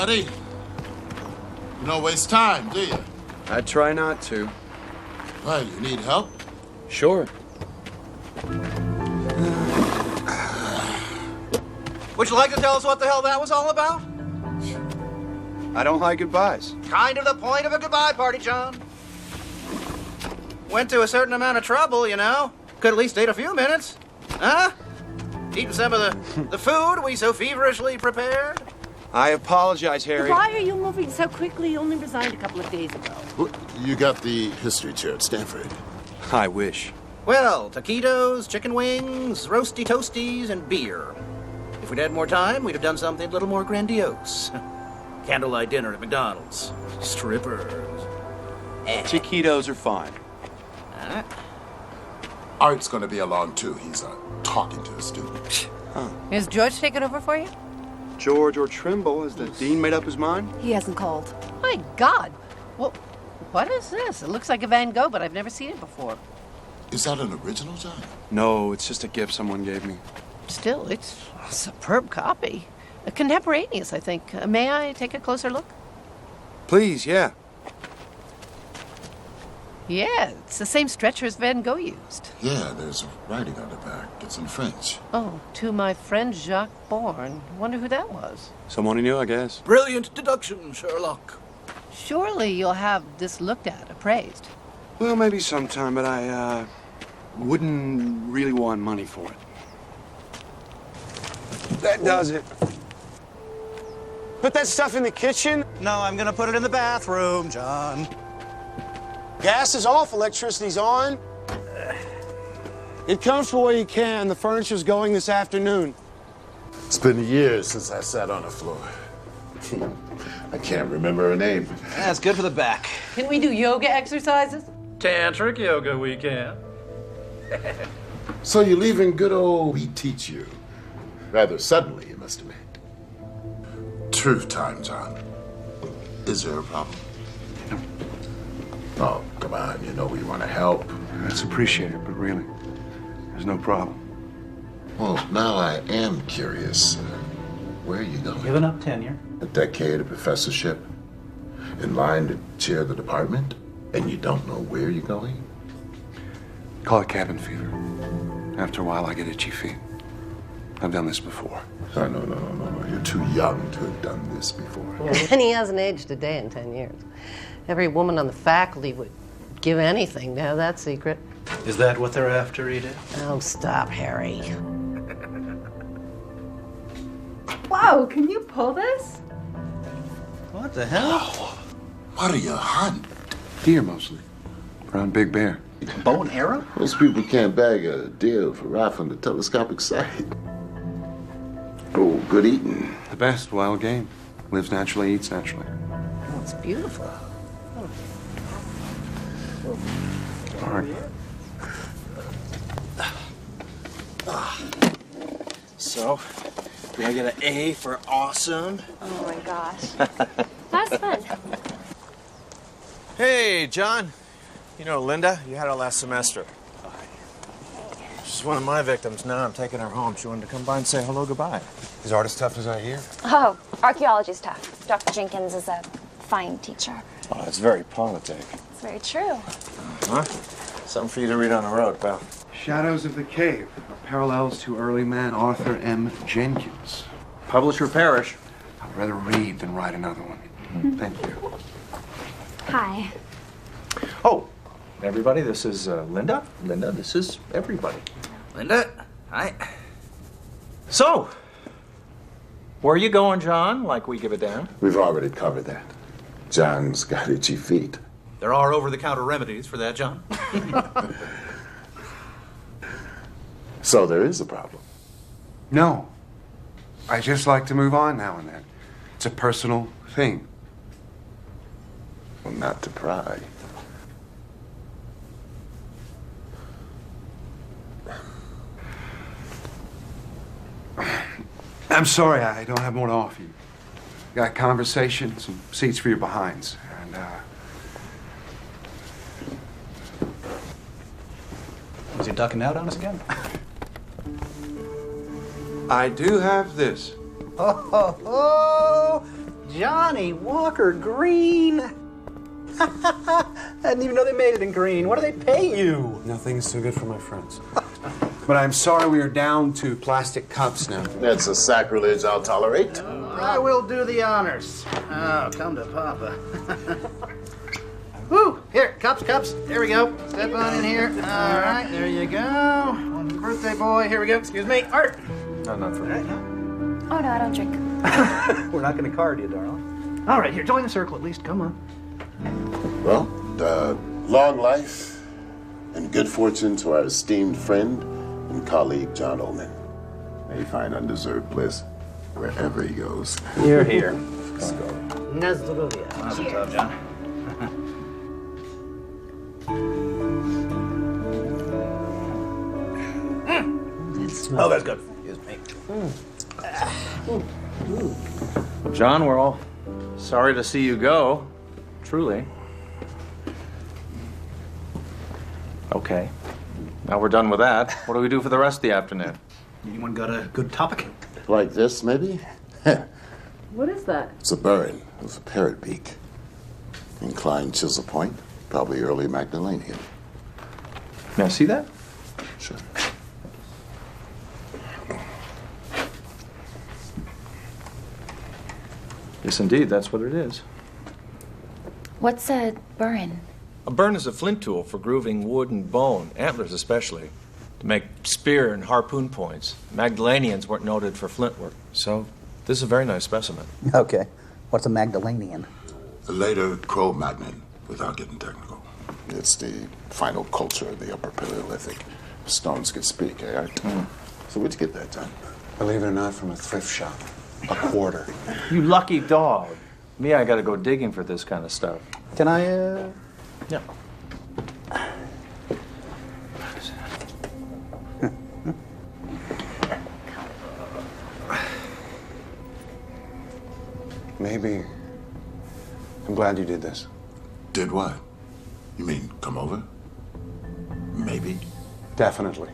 buddy. You don't waste time, do you? I try not to. Well, you need help? Sure. Would you like to tell us what the hell that was all about? I don't like goodbyes. Kind of the point of a goodbye party, John. Went to a certain amount of trouble, you know. Could at least stayed a few minutes. Huh? Eating some of the food we so feverishly prepared. I apologize, Harry. Why are you moving so quickly? You only resigned a couple of days ago. You got the history chair at Stanford. I wish. Well, taquitos, chicken wings, roasty toasties, and beer. If we'd had more time, we'd have done something a little more grandiose. Candlelight dinner at McDonald's. Strippers. Taquitos are fine. Art's gonna be along too. He's talking to a student. Is George taking over for you? George or Trimble, has the dean made up his mind? He hasn't called. My God. Well, what is this? It looks like a Van Gogh, but I've never seen it before. Is that an original, John? No, it's just a gift someone gave me. Still, it's a superb copy. Contemporaneous, I think. May I take a closer look? Please, yeah. Yeah, it's the same stretcher as Van Gogh used. Yeah, there's writing on the back. It's in French. Oh, to my friend Jacques Bourne. Wonder who that was. Someone he knew, I guess. Brilliant deduction, Sherlock. Surely you'll have this looked at, appraised. Well, maybe sometime, but I, wouldn't really want money for it. That does it. Put that stuff in the kitchen. No, I'm gonna put it in the bathroom, John. Gas is off, electricity's on. It comes for where you can. The furniture's going this afternoon. It's been years since I sat on the floor. I can't remember her name. That's good for the back. Can we do yoga exercises? Tantric yoga weekend. So you're leaving good old We Teach You. Rather suddenly, you must admit. Truth time, John. Is there a problem? Oh, come on, you know we want to help. That's appreciated, but really, there's no problem. Well, now I am curious. Where are you going? Giving up tenure. A decade of professorship? In line to chair the department? And you don't know where you're going? Call it cabin fever. After a while, I get itchy feet. I've done this before. Oh, no. You're too young to have done this before. And he hasn't aged a day in 10 years. Every woman on the faculty would give anything to have that secret. Is that what they're after, Edith? Oh, stop, Harry. Whoa, can you pull this? What the hell? What are you hunting? Deer, mostly. Around Big Bear. Bow and arrow? Most people can't bag a deer for rifle in the telescopic sight. Oh, good eating. The best wild game. Lives naturally, eats naturally. Oh, it's beautiful. All right. So, do I get an A for awesome? Oh my gosh. That's fun. Hey, John. You know Linda? You had her last semester. She's one of my victims. Now I'm taking her home. She wanted to come by and say hello, goodbye. Is art as tough as I hear? Oh, archaeology's tough. Dr. Jenkins is a fine teacher. Oh, it's very politic. It's very true. Huh? Something for you to read on the road, pal. Shadows of the Cave. Parallels to early man Arthur M. Jenkins. Publish or perish. I'd rather read than write another one. Thank you. Hi. Oh, everybody, this is Linda. Linda, this is everybody. Linda, hi. So, where are you going, John? Like we give a damn? We've already covered that. John's got itchy feet. There are over-the-counter remedies for that, John. So there is a problem. No. I just like to move on now and then. It's a personal thing. Well, not to pry. I'm sorry, I don't have more to offer you. Got conversation, some seats for your behinds, and, Was he ducking out on us again? I do have this. Oh, Johnny Walker Green. I didn't even know they made it in green. What do they pay you? Nothing is too good for my friends. But I'm sorry we are down to plastic cups now. That's a sacrilege I'll tolerate. I will do the honors. Oh, come to Papa. Woo! Here, cups. There we go. Step on in here. All right, there you go. On the birthday boy. Here we go. Excuse me. Art. No, not for me. Oh, no, I don't drink. We're not going to card you, darling. All right, here, join the circle at least. Come on. Well, long life and good fortune to our esteemed friend and colleague, John Ullman. May he find undeserved bliss wherever he goes. You're here. Let's go. Nazdrovia. Mazel tov, John. Oh, that's good. Excuse me. John, we're all sorry to see you go. Truly. Okay. Now we're done with that. What do we do for the rest of the afternoon? Anyone got a good topic? Like this, maybe? What is that? It's a burn with a parrot beak. Inclined chisel point, probably early Magdalenian. May I see that? Sure. Yes, indeed, that's what it is. What's a burn? A burn is a flint tool for grooving wood and bone, antlers especially, to make spear and harpoon points. Magdalenians weren't noted for flint work, so this is a very nice specimen. Okay. What's a Magdalenian? The later Cro-Magnon, without getting technical. It's the final culture of the Upper Paleolithic. Stones could speak, eh, Art? So where'd you get that, John? Believe it or not, from a thrift shop. A quarter. You lucky dog. Me, I gotta go digging for this kind of stuff. Can I, Yeah. Maybe. I'm glad you did this. Did what? You mean come over? Maybe. Definitely.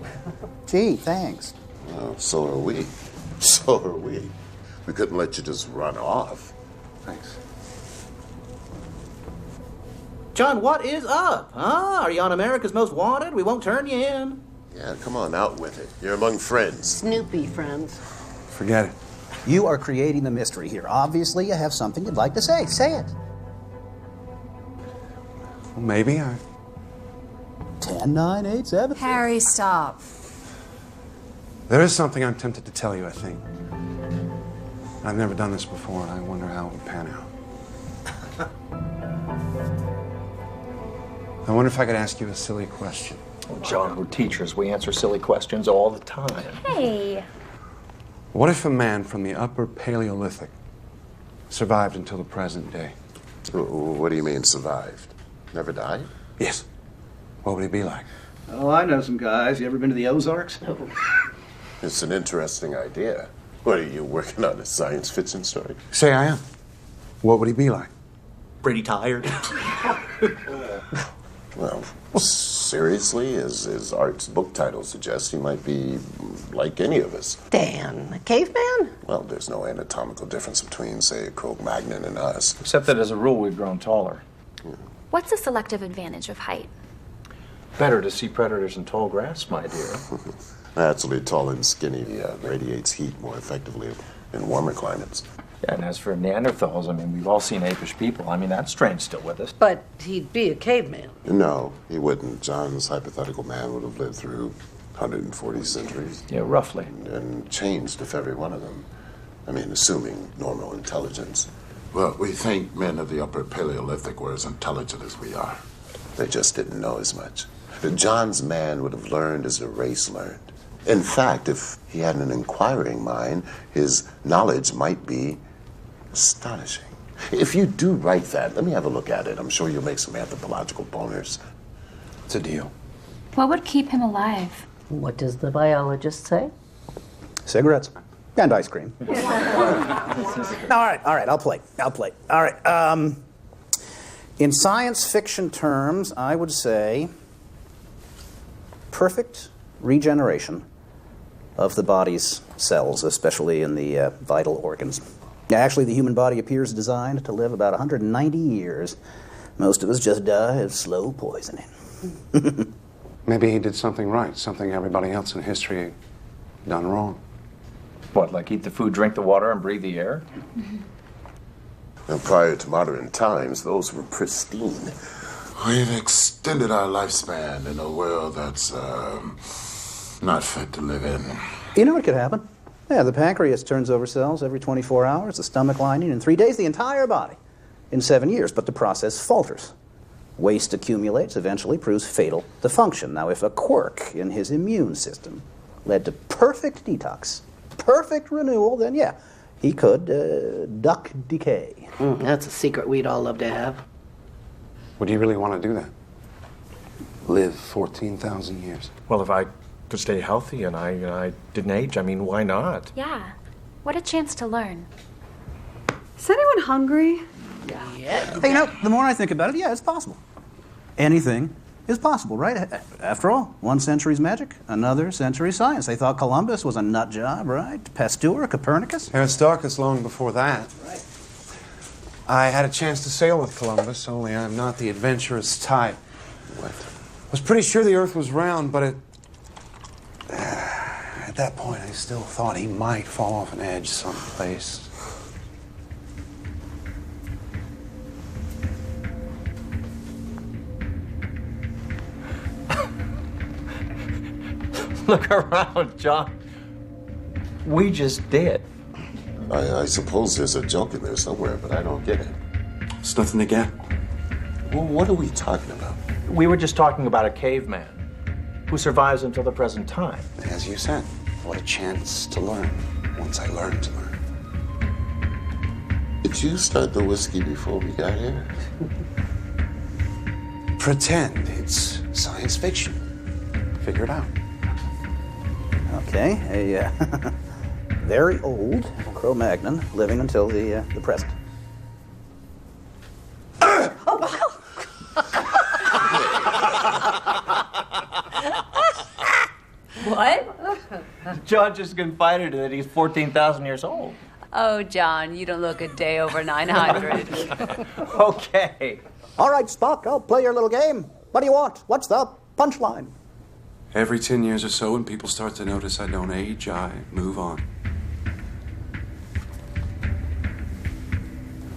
Gee, thanks. Well, so are we. So are we. We couldn't let you just run off. Thanks. John, what is up? Huh? Are you on America's Most Wanted? We won't turn you in. Yeah, come on, out with it. You're among friends. Snoopy friends. Forget it. You are creating the mystery here. Obviously, you have something you'd like to say. Say it. Well, maybe I... 10, 9, 8, 7. Harry, stop. There is something I'm tempted to tell you, I think. I've never done this before, and I wonder how it would pan out. I wonder if I could ask you a silly question. Oh, John, we're teachers. We answer silly questions all the time. Hey. What if a man from the Upper Paleolithic survived until the present day? What do you mean, survived? Never died? Yes. What would he be like? Oh, I know some guys. You ever been to the Ozarks? It's an interesting idea. What, are you working on a science fiction story? Say I am. What would he be like? Pretty tired. Well, seriously, as Art's book title suggests, he might be like any of us. Dan, a caveman? Well, there's no anatomical difference between, say, a Cro-Magnon and us. Except that as a rule, we've grown taller. What's the selective advantage of height? Better to see predators in tall grass, my dear. Naturally, tall and skinny radiates heat more effectively in warmer climates. Yeah, and as for Neanderthals, I mean, we've all seen apish people. I mean, that strain's still with us. But he'd be a caveman. No, he wouldn't. John's hypothetical man would have lived through 140 centuries. Yeah, roughly. And changed if every one of them. I mean, assuming normal intelligence. Well, we think men of the Upper Paleolithic were as intelligent as we are. They just didn't know as much. John's man would have learned as the race learned. In fact, if he had an inquiring mind, his knowledge might be astonishing. If you do write that, let me have a look at it. I'm sure you'll make some anthropological boners. It's a deal. What would keep him alive? What does the biologist say? Cigarettes. And ice cream. All right, I'll play. All right, in science fiction terms, I would say perfect regeneration of the body's cells, especially in the vital organs. Yeah, actually, the human body appears designed to live about 190 years. Most of us just die of slow poisoning. Maybe he did something right, something everybody else in history done wrong. What, like eat the food, drink the water, and breathe the air? And prior to modern times, those were pristine. We've extended our lifespan in a world that's not fit to live in. You know what could happen? Yeah, the pancreas turns over cells every 24 hours, the stomach lining in 3 days, the entire body in 7 years, but the process falters. Waste accumulates, eventually proves fatal to function. Now, if a quirk in his immune system led to perfect detox, perfect renewal, then yeah, he could duck decay. That's a secret we'd all love to have. Would you really want to do that? Live 14,000 years? Well, if I could stay healthy and I didn't age, I mean, why not? Yeah. What a chance to learn. Is anyone hungry? Yeah. Hey, you know, the more I think about it, yeah, it's possible. Anything is possible, right? After all, one century's magic, another century's science. They thought Columbus was a nut job, right? Pasteur, Copernicus. Aristarchus long before that. Right. I had a chance to sail with Columbus, only I'm not the adventurous type. What? I was pretty sure the Earth was round, but at that point I still thought he might fall off an edge someplace. Look around, John. We just did. I suppose there's a joke in there somewhere, but I don't get it. It's nothing to get. Well, what are we talking about? We were just talking about a caveman who survives until the present time. As you said, what a chance to learn once I learned to learn. Did you start the whiskey before we got here? Pretend it's science fiction. Figure it out. Okay, a very old Cro-Magnon living until the present. What? John just confided that he's 14,000 years old. Oh, John, you don't look a day over 900. Okay. All right, Spock, I'll play your little game. What do you want? What's the punchline? Every 10 years or so, when people start to notice I don't age, I move on.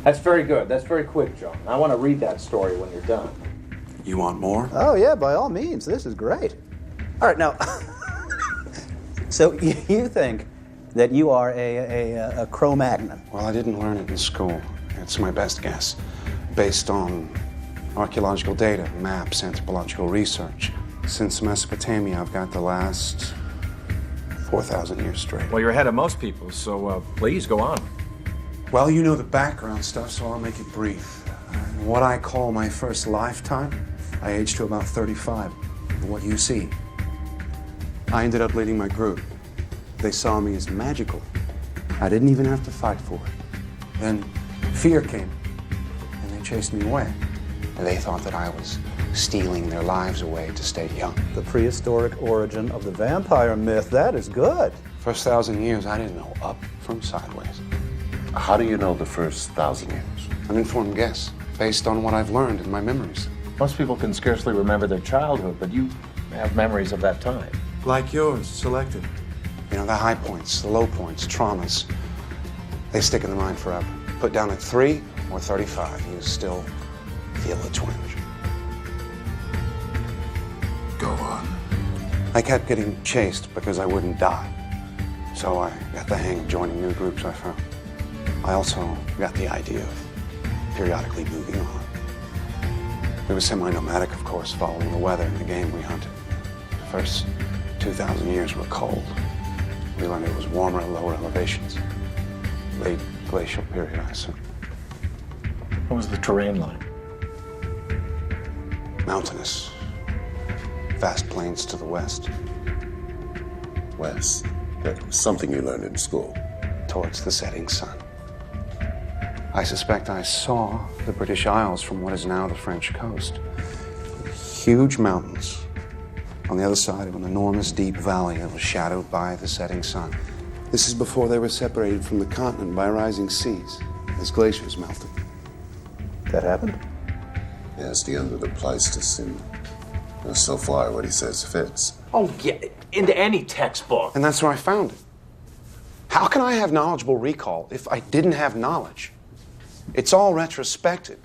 That's very good. That's very quick, John. I want to read that story when you're done. You want more? Oh, yeah, by all means. This is great. All right, now, so you think that you are a Cro-Magnon? Well, I didn't learn it in school. It's my best guess, based on archaeological data, maps, anthropological research. Since Mesopotamia, I've got the last 4,000 years straight. Well, you're ahead of most people, so please go on. Well, you know the background stuff, so I'll make it brief. In what I call my first lifetime, I aged to about 35. What you see. I ended up leading my group. They saw me as magical. I didn't even have to fight for it. Then fear came, and they chased me away. And they thought that I was stealing their lives away to stay young. The prehistoric origin of the vampire myth. That is good. First 1,000 years, I didn't know up from sideways. How do you know the first 1,000 years? An informed guess, based on what I've learned in my memories. Most people can scarcely remember their childhood, but you have memories of that time. Like yours, selected. You know, the high points, the low points, traumas. They stick in the mind forever. Put down at 3 or 35, you still feel a twinge. Go on. I kept getting chased because I wouldn't die. So I got the hang of joining new groups I found. I also got the idea of periodically moving on. It was semi-nomadic, of course, following the weather and the game we hunted. The first 2,000 years were cold. We learned it was warmer at lower elevations. Late glacial period, I assume. What was the terrain like? Mountainous. Vast plains to the west. West. That was something you learned in school. Towards the setting sun. I suspect I saw the British Isles from what is now the French coast. Huge mountains on the other side of an enormous deep valley that was shadowed by the setting sun. This is before they were separated from the continent by rising seas, as glaciers melted. That happened? Yeah, it's the end of the Pleistocene. So far, what he says fits. Oh, yeah, into any textbook. And that's where I found it. How can I have knowledgeable recall if I didn't have knowledge? It's all retrospective.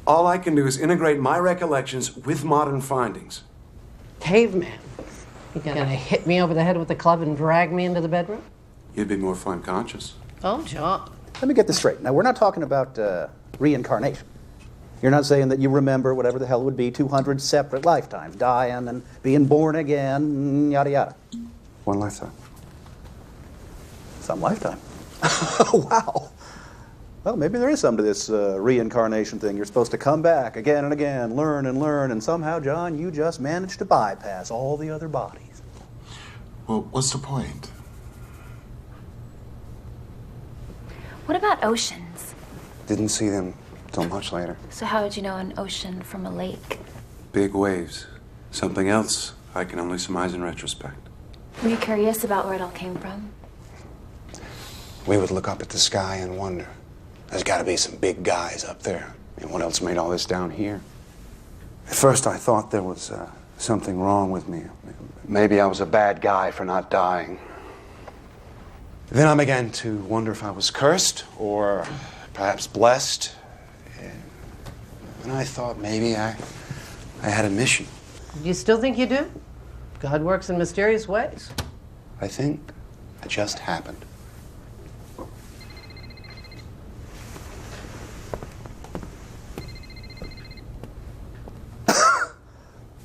All I can do is integrate my recollections with modern findings. Caveman. You gonna hit me over the head with the club and drag me into the bedroom? You'd be more fun conscious. Oh, John. Let me get this straight. Now, we're not talking about reincarnation. You're not saying that you remember whatever the hell it would be 200 separate lifetimes, dying and being born again, yada yada. One lifetime. Some lifetime. Wow. Well, maybe there is something to this reincarnation thing. You're supposed to come back again and again, learn, and somehow, John, you just managed to bypass all the other bodies. Well, what's the point? What about oceans? Didn't see them till much later. So how would you know an ocean from a lake? Big waves. Something else I can only surmise in retrospect. Were you curious about where it all came from? We would look up at the sky and wonder, there's got to be some big guys up there. I mean, what else made all this down here? At first, I thought there was something wrong with me. Maybe I was a bad guy for not dying. Then I began to wonder if I was cursed or perhaps blessed. And I thought maybe I had a mission. You still think you do? God works in mysterious ways. I think it just happened.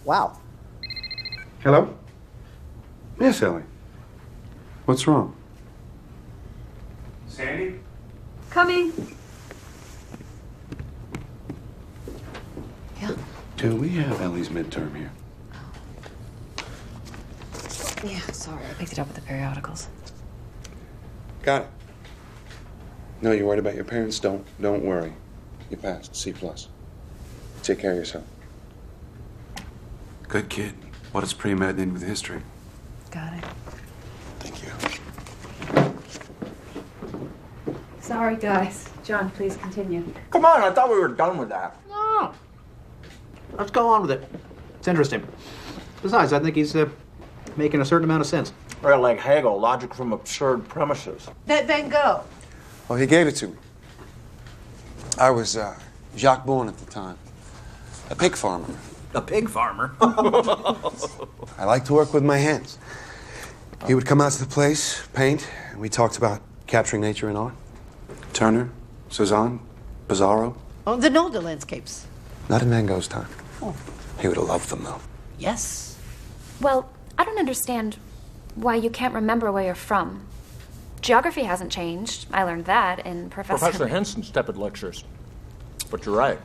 Wow. Hello? Yes, Ellie. What's wrong? Sandy? Coming. Yeah. Do we have Ellie's midterm here? Yeah, sorry. I picked it up with the periodicals. Got it. No, you're worried about your parents? Don't worry. You passed. C+. Take care of yourself. Good kid. What is pre-med in with history? Got it. Thank you. Sorry, guys. John, please continue. Come on, I thought we were done with that. No. Let's go on with it. It's interesting. Besides, I think he's making a certain amount of sense. Well, like Hegel, logic from absurd premises. That Van Gogh. Well, he gave it to me. I was Jacques Bourne at the time. A pig farmer. A pig farmer? I like to work with my hands. He would come out to the place, paint, and we talked about capturing nature in art. Turner, Cezanne, Pizarro. Oh, the Nolde landscapes. Not in Van Gogh's time. Oh. He would have loved them, though. Yes. Well, I don't understand why you can't remember where you're from. Geography hasn't changed. I learned that in Professor Henson's tepid lectures. But you're right.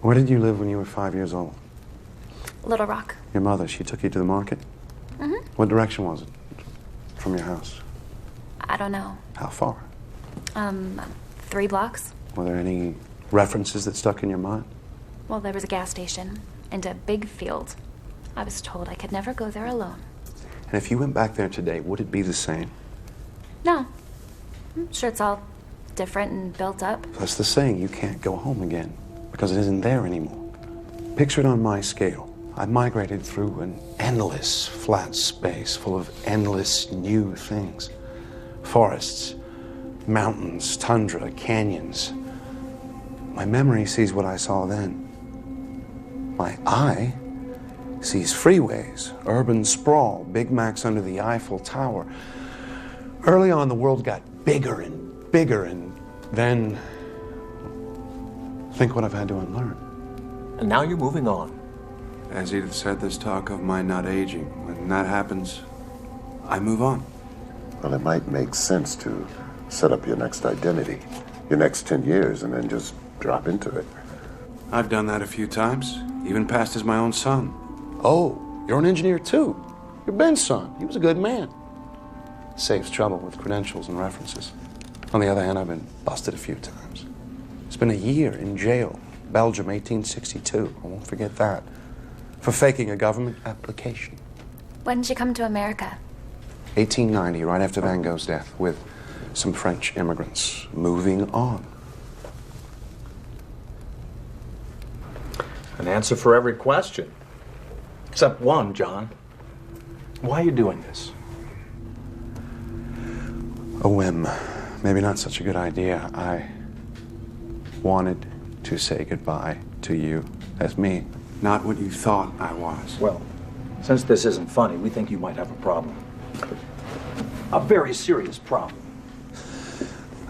Where did you live when you were 5 years old? Little Rock. Your mother, she took you to the market? Mm-hmm. What direction was it from your house? I don't know. How far? 3 blocks. Were there any references that stuck in your mind? Well, there was a gas station and a big field. I was told I could never go there alone. And if you went back there today, would it be the same? No. I'm sure it's all different and built up. That's the saying, you can't go home again because it isn't there anymore. Picture it on my scale. I migrated through an endless flat space full of endless new things. Forests, mountains, tundra, canyons. My memory sees what I saw then. My eye sees freeways, urban sprawl, Big Macs under the Eiffel Tower. Early on, the world got bigger, and then think what I've had to unlearn. And now you're moving on. As Edith said, there's talk of my not aging. When that happens, I move on. Well, it might make sense to set up your next identity, your next 10 years, and then just drop into it. I've done that a few times, even passed as my own son. Oh, you're an engineer too. You're Ben's son. He was a good man. Saves trouble with credentials and references. On the other hand, I've been busted a few times. Spent a year in jail, Belgium, 1862. I won't forget that. For faking a government application. When did you come to America? 1890, right after Van Gogh's death, with some French immigrants. Moving on. An answer for every question. Except one, John. Why are you doing this? A whim. Maybe not such a good idea. I wanted to say goodbye to you as me, not what you thought I was. Well, since this isn't funny, we think you might have a problem. A very serious problem.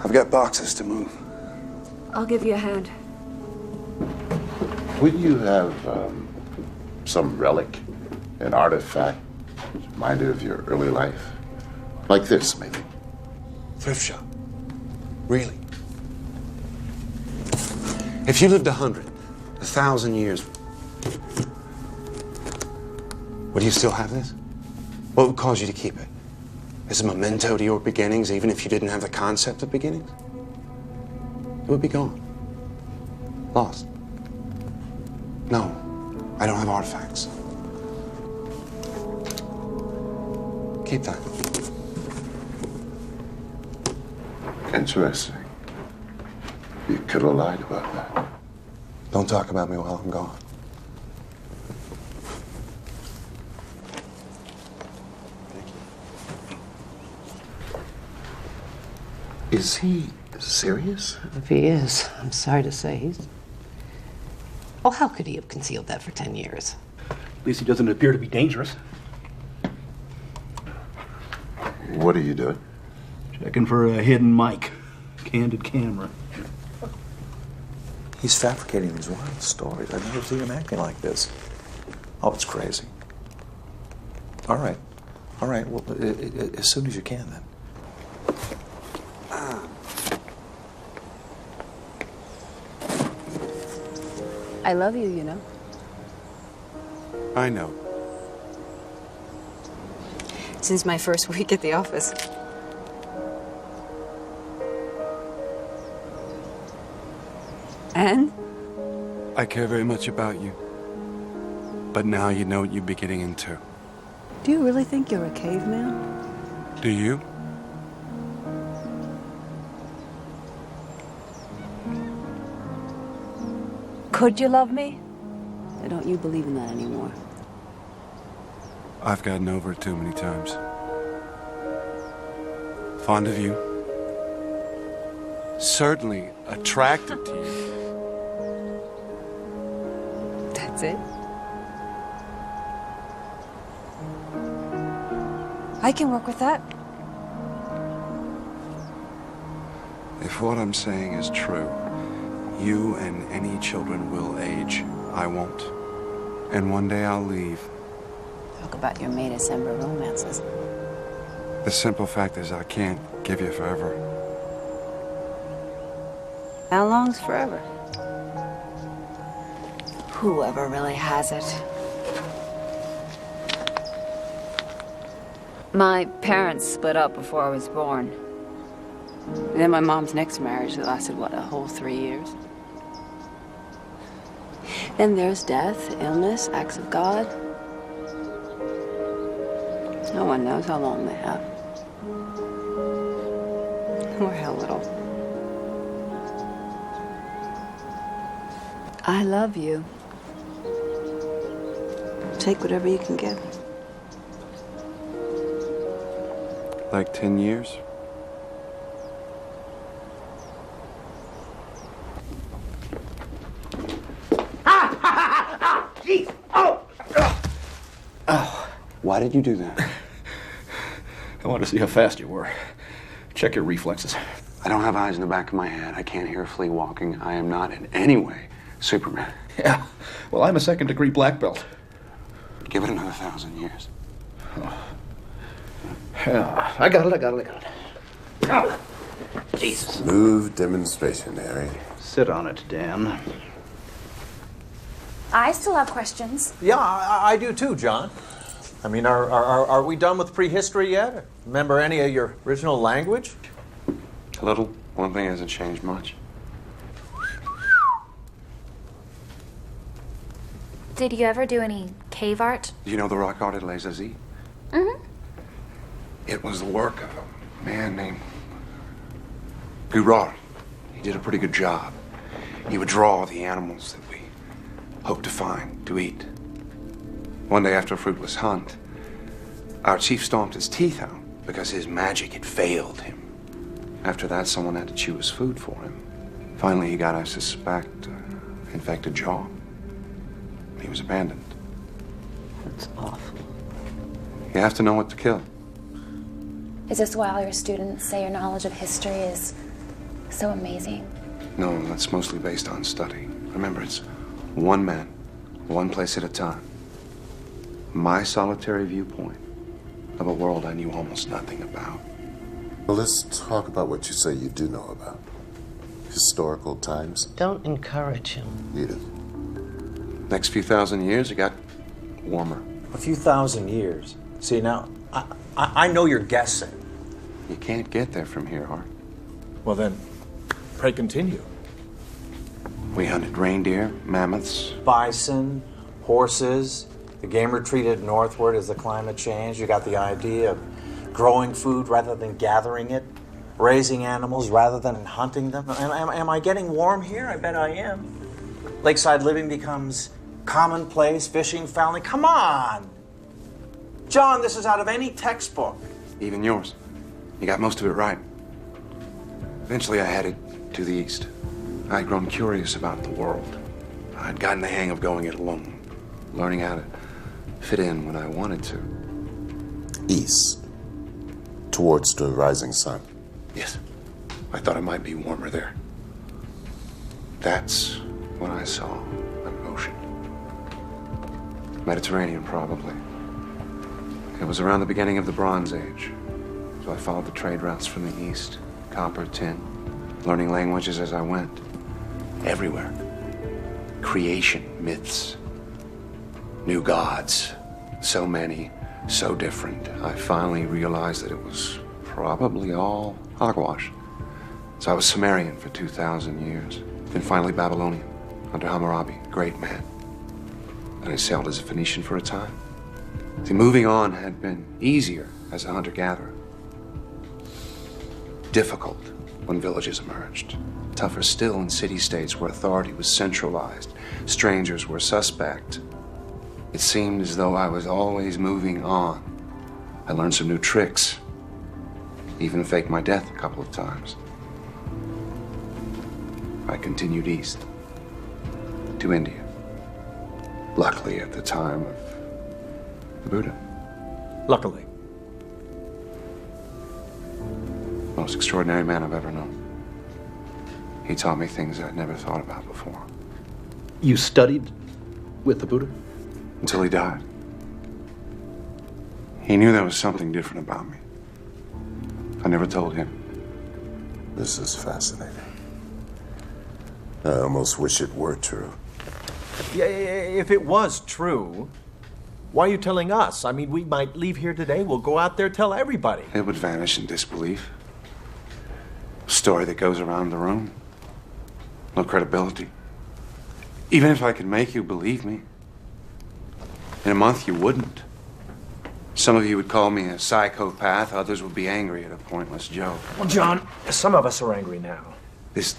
I've got boxes to move. I'll give you a hand. Would you have some relic, an artifact, reminded of your early life? Like this, maybe? Thrift shop. Really? If you lived 100, 1,000 years, would you still have this? What would cause you to keep it? As a memento to your beginnings, even if you didn't have the concept of beginnings? It would be gone. Lost. No, I don't have artifacts. Keep that. Interesting. You could have lied about that. Don't talk about me while I'm gone. Is he serious? If he is, I'm sorry to say he's... Oh, how could he have concealed that for 10 years? At least he doesn't appear to be dangerous. What are you doing? Checking for a hidden mic. Candid camera. He's fabricating these wild stories. I've never seen him acting like this. Oh, it's crazy. All right. All right. Well, as soon as you can, then. I love you, you know. I know. Since my first week at the office. And? I care very much about you. But now you know what you'd be getting into. Do you really think you're a caveman? Do you? Could you love me? Or don't you believe in that anymore? I've gotten over it too many times. Fond of you. Certainly attracted to you. That's it? I can work with that. If what I'm saying is true, you and any children will age. I won't. And one day I'll leave. Talk about your May December romances. The simple fact is I can't give you forever. How long's forever? Whoever really has it. My parents split up before I was born. And then my mom's next marriage that lasted, what, a whole 3 years? Then there's death, illness, acts of God. No one knows how long they have. Or how little. I love you. Take whatever you can get. Like 10 years? Jeez! Oh! Oh. Why did you do that? I wanted to see how fast you were. Check your reflexes. I don't have eyes in the back of my head. I can't hear a flea walking. I am not in any way Superman. Yeah. Well, I'm a second-degree black belt. Give it another 1,000 years. Oh. Yeah, I got it. Oh. Jesus. Smooth demonstration, Harry. Sit on it, Dan. I still have questions. Yeah, I do too, John. I mean, are we done with prehistory yet? Remember any of your original language? A little. One thing hasn't changed much. Did you ever do any cave art? Do you know the rock art at Les Aziz? Mm-hmm. It was the work of a man named BluRay. He did a pretty good job. He would draw the animals that we hoped to find, to eat. One day after a fruitless hunt, our chief stomped his teeth out because his magic had failed him. After that, someone had to chew his food for him. Finally, he got, I suspect, infected jaw. He was abandoned. That's awful. You have to know what to kill. Is this why all your students say your knowledge of history is so amazing? No, that's mostly based on study. Remember, it's one man, one place at a time. My solitary viewpoint of a world I knew almost nothing about. Well, let's talk about what you say you do know about. Historical times. Don't encourage him. Edith. Next few thousand years, it got warmer. A few thousand years. See, now, I know you're guessing. You can't get there from here, Art. Well then, pray continue. We hunted reindeer, mammoths. Bison, horses. The game retreated northward as the climate changed. You got the idea of growing food rather than gathering it, raising animals rather than hunting them. Am I getting warm here? I bet I am. Lakeside living becomes commonplace, fishing, fouling. Come on! John, this is out of any textbook. Even yours. You got most of it right. Eventually, I headed to the east. I'd grown curious about the world. I'd gotten the hang of going it alone, learning how to fit in when I wanted to. East. Towards the rising sun. Yes. I thought it might be warmer there. That's when I saw an ocean. Mediterranean, probably. It was around the beginning of the Bronze Age. So I followed the trade routes from the east. Copper, tin, learning languages as I went. Everywhere. Creation, myths, new gods. So many, so different. I finally realized that it was probably all hogwash. So I was Sumerian for 2,000 years. Then finally Babylonian, under Hammurabi, great man. And I sailed as a Phoenician for a time. See, moving on had been easier as a hunter-gatherer. Difficult when villages emerged. Tougher still in city-states where authority was centralized. Strangers were suspect. It seemed as though I was always moving on. I learned some new tricks. Even faked my death a couple of times. I continued east to India. Luckily, at the time of the Buddha. Luckily. Most extraordinary man I've ever known. He taught me things I'd never thought about before. You studied with the Buddha? Until he died. He knew there was something different about me. I never told him. This is fascinating. I almost wish it were true. Yeah, if it was true, why are you telling us? I mean, we might leave here today. We'll go out there, tell everybody. It would vanish in disbelief. A story that goes around the room. No credibility. Even if I could make you believe me, in a month you wouldn't. Some of you would call me a psychopath. Others would be angry at a pointless joke. Well, John, some of us are angry now. This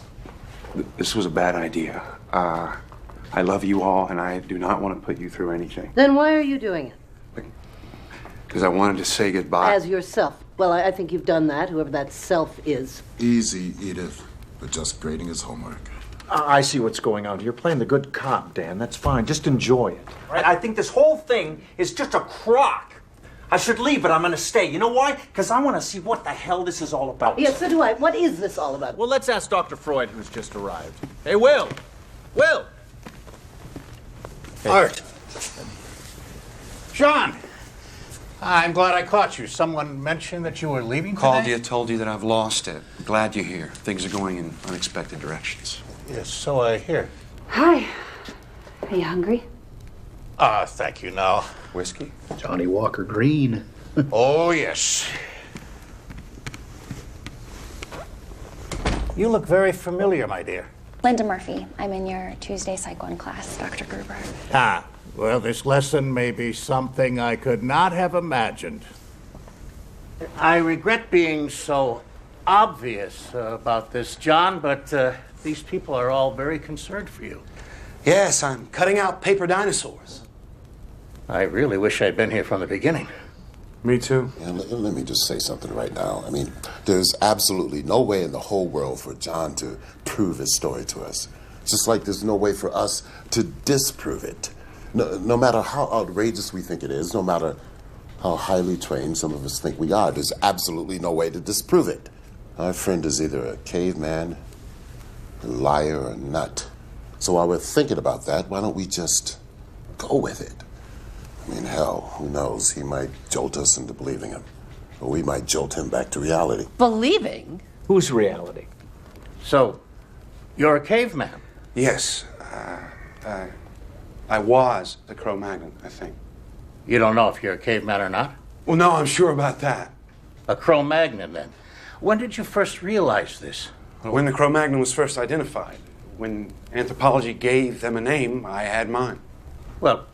was a bad idea. I love you all, and I do not want to put you through anything. Then why are you doing it? Because I wanted to say goodbye. As yourself. Well, I think you've done that, whoever that self is. Easy, Edith. But just grading his homework. I see what's going on. You're playing the good cop, Dan. That's fine. Just enjoy it. Right? I think this whole thing is just a crock. I should leave, but I'm going to stay. You know why? Because I want to see what the hell this is all about. Yes, so do I. What is this all about? Well, let's ask Dr. Freud, who's just arrived. Hey, Will! Will! Hey. Art. John! I'm glad I caught you. Someone mentioned that you were leaving today? Called you, told you that I've lost it. Glad you're here. Things are going in unexpected directions. Yes, so I hear. Hi. Are you hungry? Thank you, no. Whiskey? Johnny Walker Green. Oh, yes. You look very familiar, my dear. Linda Murphy. I'm in your Tuesday Psych 1 class, Dr. Gruber. Well, this lesson may be something I could not have imagined. I regret being so obvious about this, John, but these people are all very concerned for you. Yes, I'm cutting out paper dinosaurs. I really wish I'd been here from the beginning. Me too. Yeah, let me just say something right now. I mean, there's absolutely no way in the whole world for John to prove his story to us. Just like there's no way for us to disprove it. No matter how outrageous we think it is, no matter how highly trained some of us think we are, there's absolutely no way to disprove it. Our friend is either a caveman, a liar, or a nut. So while we're thinking about that, why don't we just go with it? I mean, hell, who knows? He might jolt us into believing him. Or we might jolt him back to reality. Believing? Whose reality? So, you're a caveman? Yes. I was the Cro-Magnon, I think. You don't know if you're a caveman or not? Well, no, I'm sure about that. A Cro-Magnon, then. When did you first realize this? When the Cro-Magnon was first identified. When anthropology gave them a name, I had mine. Well,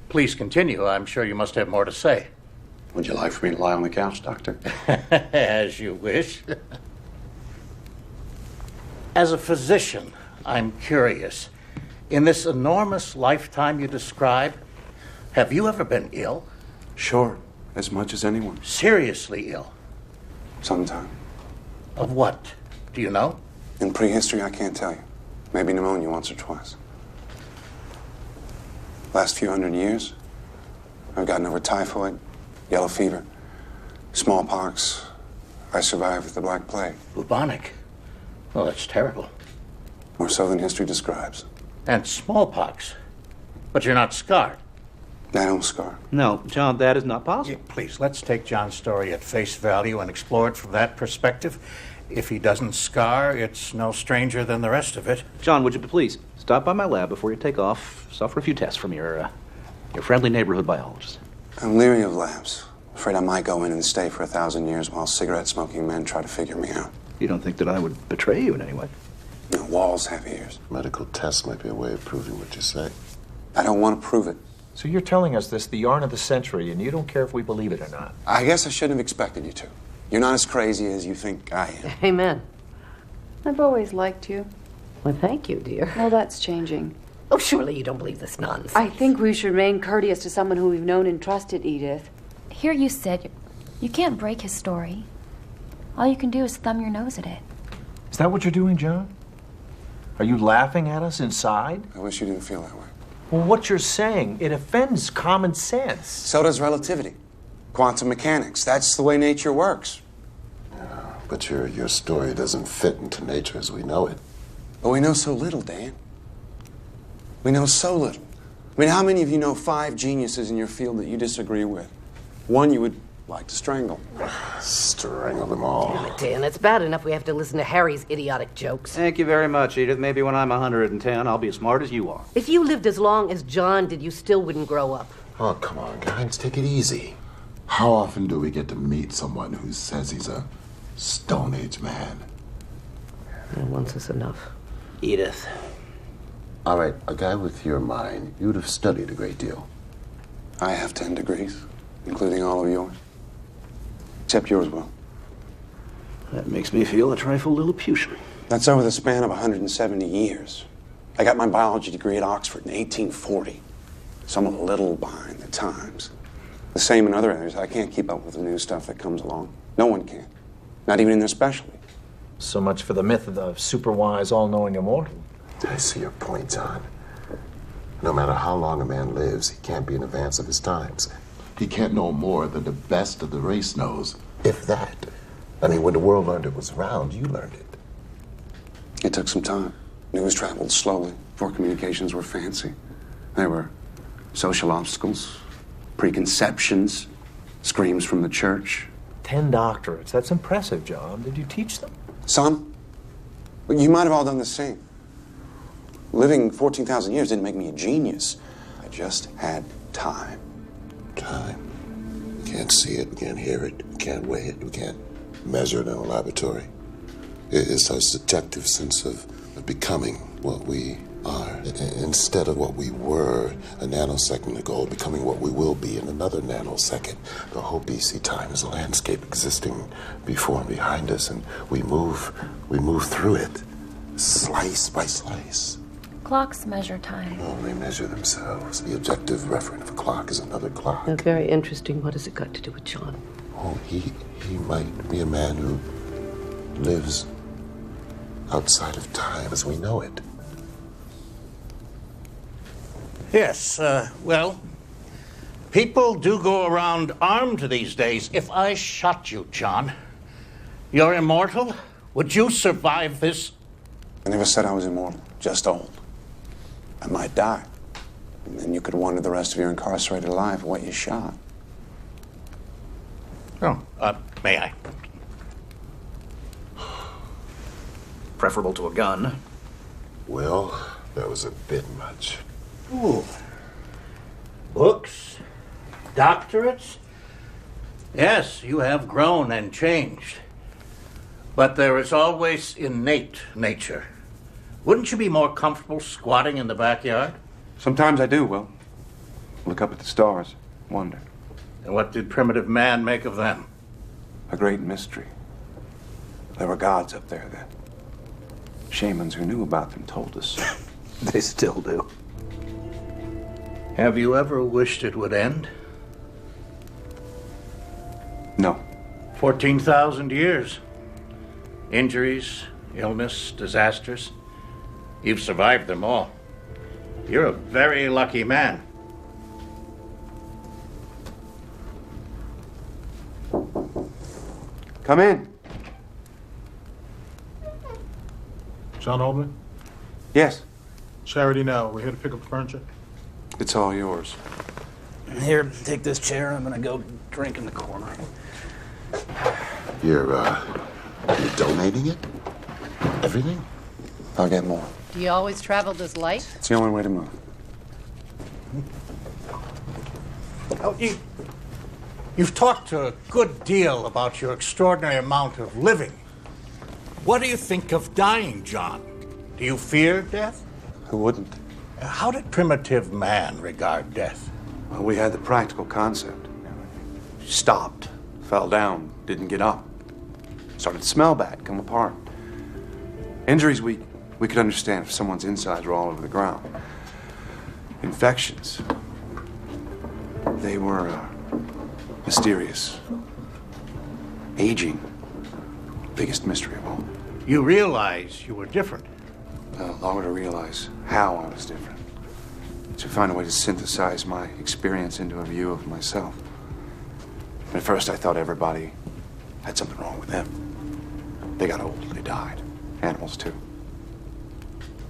please continue. I'm sure you must have more to say. Would you like for me to lie on the couch, Doctor? As you wish. As a physician, I'm curious. In this enormous lifetime you describe, have you ever been ill? Sure, as much as anyone. Seriously ill? Sometime. Of what? Do you know? In prehistory, I can't tell you. Maybe pneumonia once or twice. Last few hundred years, I've gotten over typhoid, yellow fever, smallpox. I survived the Black Plague. Bubonic? Well, that's terrible. More so than history describes. And smallpox. But you're not scarred. I don't scar. No, John, that is not possible. Yeah, please, let's take John's story at face value and explore it from that perspective. If he doesn't scar, it's no stranger than the rest of it. John, would you please stop by my lab before you take off? Suffer a few tests from your friendly neighborhood biologist. I'm leery of labs. Afraid I might go in and stay for 1,000 years while cigarette-smoking men try to figure me out. You don't think that I would betray you in any way? No, walls have ears. Medical tests might be a way of proving what you say. I don't want to prove it. So you're telling us this, the yarn of the century, and you don't care if we believe it or not? I guess I shouldn't have expected you to. You're not as crazy as you think I am. Amen. I've always liked you. Well, thank you, dear. Well, that's changing. Oh, surely you don't believe this nonsense. I think we should remain courteous to someone who we've known and trusted, Edith. Here you said you can't break his story. All you can do is thumb your nose at it. Is that what you're doing, John? Are you laughing at us inside? I wish you didn't feel that way. Well, what you're saying, it offends common sense. So does relativity. Quantum mechanics. That's the way nature works. But your story doesn't fit into nature as we know it. But we know so little, Dan. We know so little. I mean, how many of you know 5 geniuses in your field that you disagree with? One you would like to strangle. Strangle them all. Damn it, Dan, it's bad enough we have to listen to Harry's idiotic jokes. Thank you very much, Edith. Maybe when I'm 110, I'll be as smart as you are. If you lived as long as John did, you still wouldn't grow up. Oh, come on, guys, take it easy. How often do we get to meet someone who says he's a Stone Age man? Once is enough. Edith. All right, a guy with your mind, you'd have studied a great deal. I have 10 degrees, including all of yours. Except yours, Will. That makes me feel a trifle Lilliputian. That's over the span of 170 years. I got my biology degree at Oxford in 1840. So I'm a little behind the times. The same in other areas. I can't keep up with the new stuff that comes along. No one can. Not even in their specialty. So much for the myth of the super-wise, all-knowing immortal. I see your point, John. No matter how long a man lives, he can't be in advance of his times. He can't know more than the best of the race knows, if that. I mean, when the world learned it was round, you learned it. It took some time. News traveled slowly before communications were fancy. There were social obstacles, preconceptions, screams from the church. 10 doctorates. That's impressive, John. Did you teach them? Some. But you might have all done the same. Living 14,000 years didn't make me a genius. I just had time. Time. We can't see it, we can't hear it, we can't weigh it, we can't measure it in a laboratory. It's our subjective sense of becoming what we are. Instead of what we were a nanosecond ago, becoming what we will be in another nanosecond. The whole BC time is a landscape existing before and behind us, and we move through it, slice by slice. Clocks measure time. Oh, they measure themselves. The objective referent of a clock is another clock. That's very interesting. What has it got to do with John? Oh, he might be a man who lives outside of time as we know it. Yes, well, people do go around armed these days. If I shot you, John, you're immortal? Would you survive this? I never said I was immortal, just old. I might die. And then you could wonder the rest of your incarcerated life what you shot. Oh, may I? Preferable to a gun. Well, that was a bit much. Ooh. Books? Doctorates? Yes, you have grown and changed. But there is always innate nature. Wouldn't you be more comfortable squatting in the backyard? Sometimes I do, Will. Look up at the stars, wonder. And what did primitive man make of them? A great mystery. There were gods up there then. Shamans who knew about them told us. They still do. Have you ever wished it would end? No. 14,000 years. Injuries, illness, disasters. You've survived them all. You're a very lucky man. Come in. John Oldman? Yes. Charity now. We're here to pick up the furniture. It's all yours. Here, take this chair. I'm gonna go drink in the corner. You're donating it? Everything? I'll get more. Do you always travel this light? It's the only way to move. Oh, you've talked a good deal about your extraordinary amount of living. What do you think of dying, John? Do you fear death? Who wouldn't? How did primitive man regard death? Well, we had the practical concept. Stopped, fell down, didn't get up. Started to smell bad, come apart. Injuries we could understand if someone's insides were all over the ground. Infections, they were mysterious. Aging, biggest mystery of all. You realize you were different. Longer to realize how I was different. To find a way to synthesize my experience into a view of myself. At first I thought everybody had something wrong with them. They got old, they died. Animals too.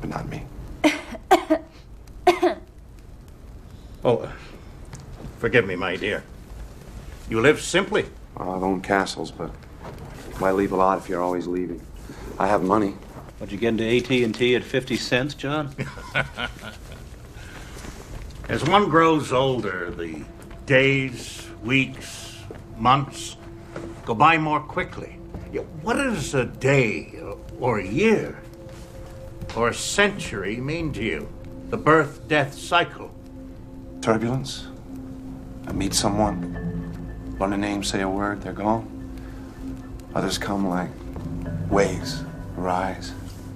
But not me. Oh, forgive me, my dear. You live simply. Well, I've owned castles, but why leave a lot if you're always leaving? I have money. What'd you get into AT&T at 50 cents, John? As one grows older, the days, weeks, months go by more quickly. What does a day or a year or a century mean to you? The birth-death cycle. Turbulence. I meet someone, learn a name, say a word, they're gone. Others come like waves, rise,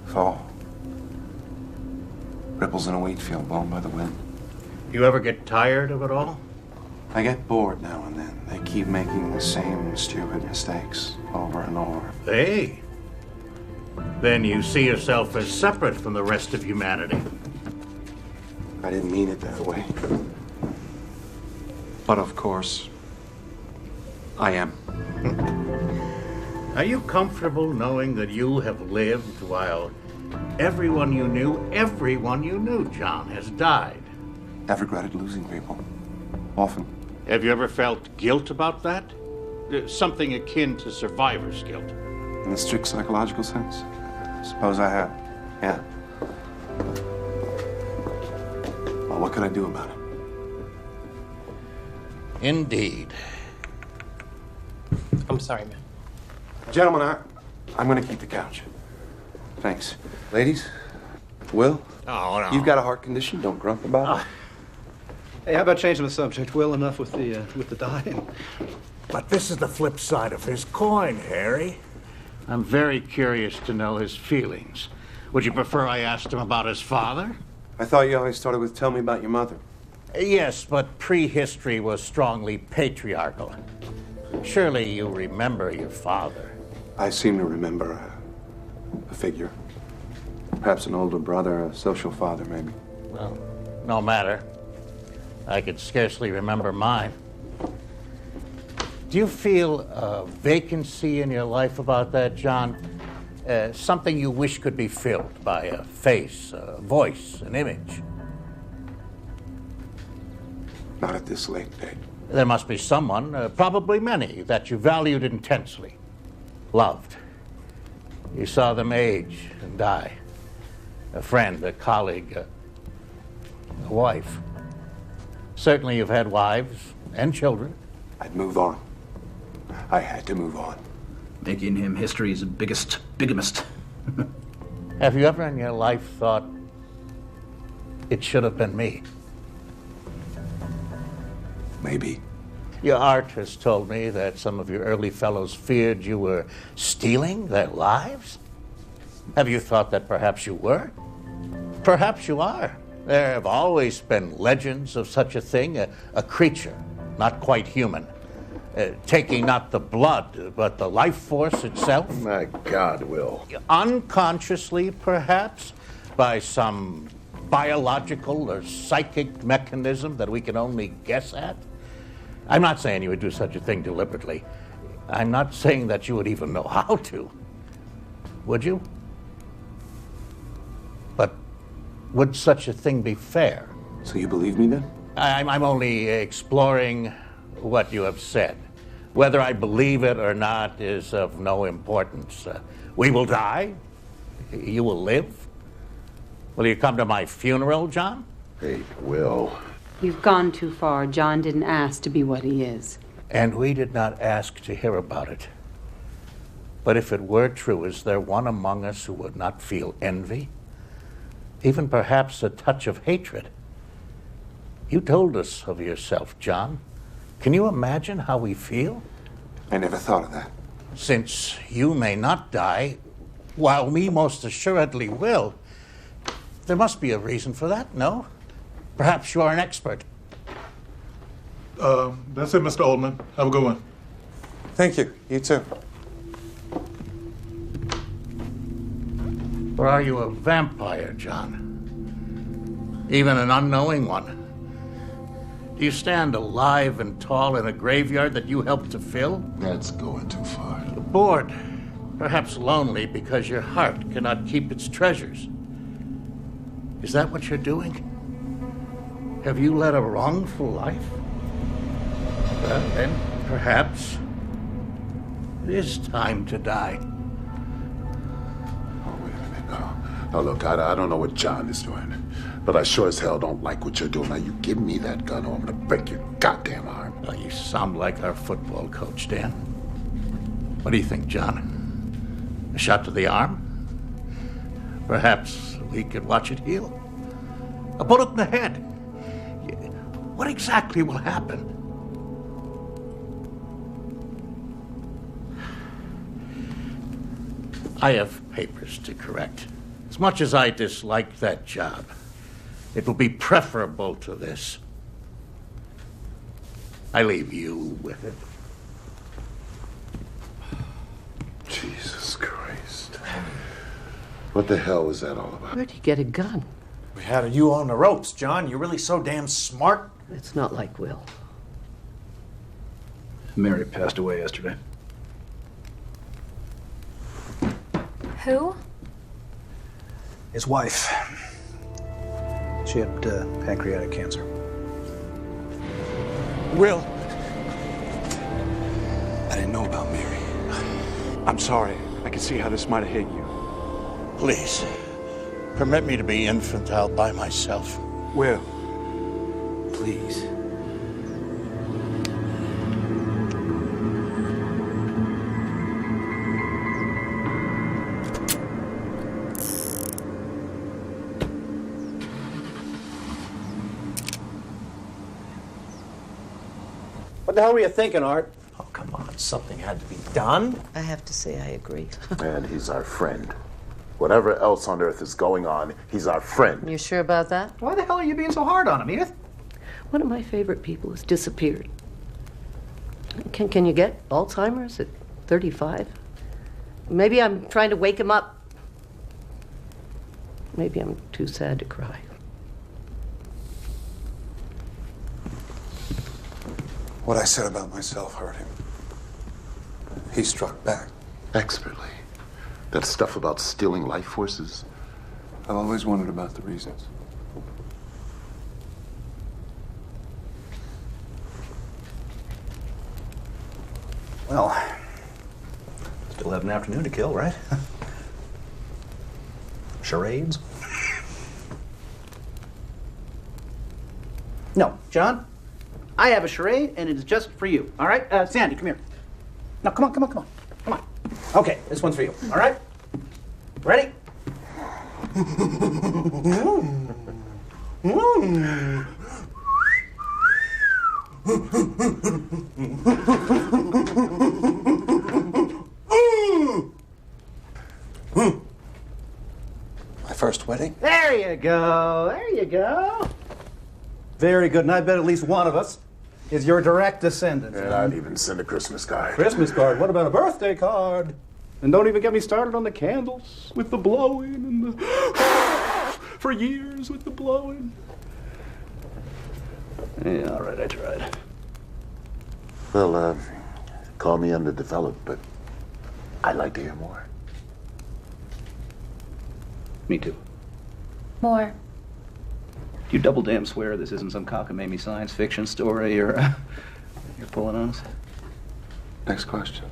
fall. Ripples in a wheat field blown by the wind. You ever get tired of it all? I get bored now and then. They keep making the same stupid mistakes over and over. Hey. Then you see yourself as separate from the rest of humanity. I didn't mean it that way. But of course, I am. Are you comfortable knowing that you have lived while everyone you knew, John, has died? I've regretted losing people. Often. Have you ever felt guilt about that? Something akin to survivor's guilt. In the strict psychological sense? Suppose I have. Yeah. Well, what could I do about it? Indeed. I'm sorry, man. Gentlemen, I'm going to keep the couch. Thanks. Ladies, Will? Oh, no. You've got a heart condition. Don't grump about it. Hey, how about changing the subject? Will, enough with the dying. But this is the flip side of his coin, Harry. I'm very curious to know his feelings. Would you prefer I asked him about his father? I thought you always started with tell me about your mother. Yes, but prehistory was strongly patriarchal. Surely you remember your father. I seem to remember a figure. Perhaps an older brother, a social father, maybe. Well, no matter. I could scarcely remember mine. Do you feel a vacancy in your life about that, John? Something you wish could be filled by a face, a voice, an image? Not at this late date. There must be someone, probably many, that you valued intensely, loved. You saw them age and die. A friend, a colleague, a wife. Certainly you've had wives and children. I'd move on. I had to move on. Making him history's biggest bigamist. Have you ever in your life thought, it should have been me? Maybe. Your art has told me that some of your early fellows feared you were stealing their lives. Have you thought that perhaps you were? Perhaps you are. There have always been legends of such a thing, a creature, not quite human, taking not the blood, but the life force itself. My God, Will. Unconsciously, perhaps, by some biological or psychic mechanism that we can only guess at. I'm not saying you would do such a thing deliberately. I'm not saying that you would even know how to. Would you? But would such a thing be fair? So you believe me then? I'm only exploring what you have said. Whether I believe it or not is of no importance. We will die. You will live. Will you come to my funeral, John? Hey, Will. You've gone too far. John didn't ask to be what he is. And we did not ask to hear about it. But if it were true, is there one among us who would not feel envy? Even perhaps a touch of hatred? You told us of yourself, John. Can you imagine how we feel? I never thought of that. Since you may not die, while we most assuredly will, there must be a reason for that, no? Perhaps you are an expert. That's it, Mr. Oldman. Have a good one. Thank you. You too. Or are you a vampire, John? Even an unknowing one? Do you stand alive and tall in a graveyard that you helped to fill? That's going too far. Bored, perhaps lonely because your heart cannot keep its treasures. Is that what you're doing? Have you led a wrongful life? Well, then, perhaps it is time to die. Oh, wait a minute. No, look, I don't know what John is doing, but I sure as hell don't like what you're doing. Now, you give me that gun or I'm gonna break your goddamn arm. Well, you sound like our football coach, Dan. What do you think, John? A shot to the arm? Perhaps we could watch it heal? A bullet in the head? What exactly will happen? I have papers to correct. As much as I dislike that job, it will be preferable to this. I leave you with it. Jesus Christ. What the hell was that all about? Where'd you get a gun? We had you on the ropes, John. You're really so damn smart. It's not like Will. Mary passed away yesterday. Who? His wife. She had pancreatic cancer. Will. I didn't know about Mary. I'm sorry. I can see how this might have hit you. Please, permit me to be infantile by myself. Will. Please. What the hell were you thinking, Art? Oh, come on. Something had to be done. I have to say I agree. And he's our friend. Whatever else on earth is going on, he's our friend. You sure about that? Why the hell are you being so hard on him, Edith? One of my favorite people has disappeared. Can you get Alzheimer's at 35? Maybe I'm trying to wake him up. Maybe I'm too sad to cry. What I said about myself hurt him. He struck back. Expertly. That stuff about stealing life forces. I've always wondered about the reasons. Well, still have an afternoon to kill, right? Charades? No, John. I have a charade, and it is just for you. All right? Sandy, come here. No, come on. Come on. Okay, this one's for you. All right? Ready? My first wedding? There you go. Very good, and I bet at least one of us is your direct descendant. And I'd even send a Christmas card. Christmas card? What about a birthday card? And don't even get me started on the candles with the blowing and the... for years with the blowing. Yeah, all right, I tried. Well, call me underdeveloped, but I'd like to hear more. Me too. More. You double damn swear this isn't some cockamamie science fiction story you're pulling on us? Next question.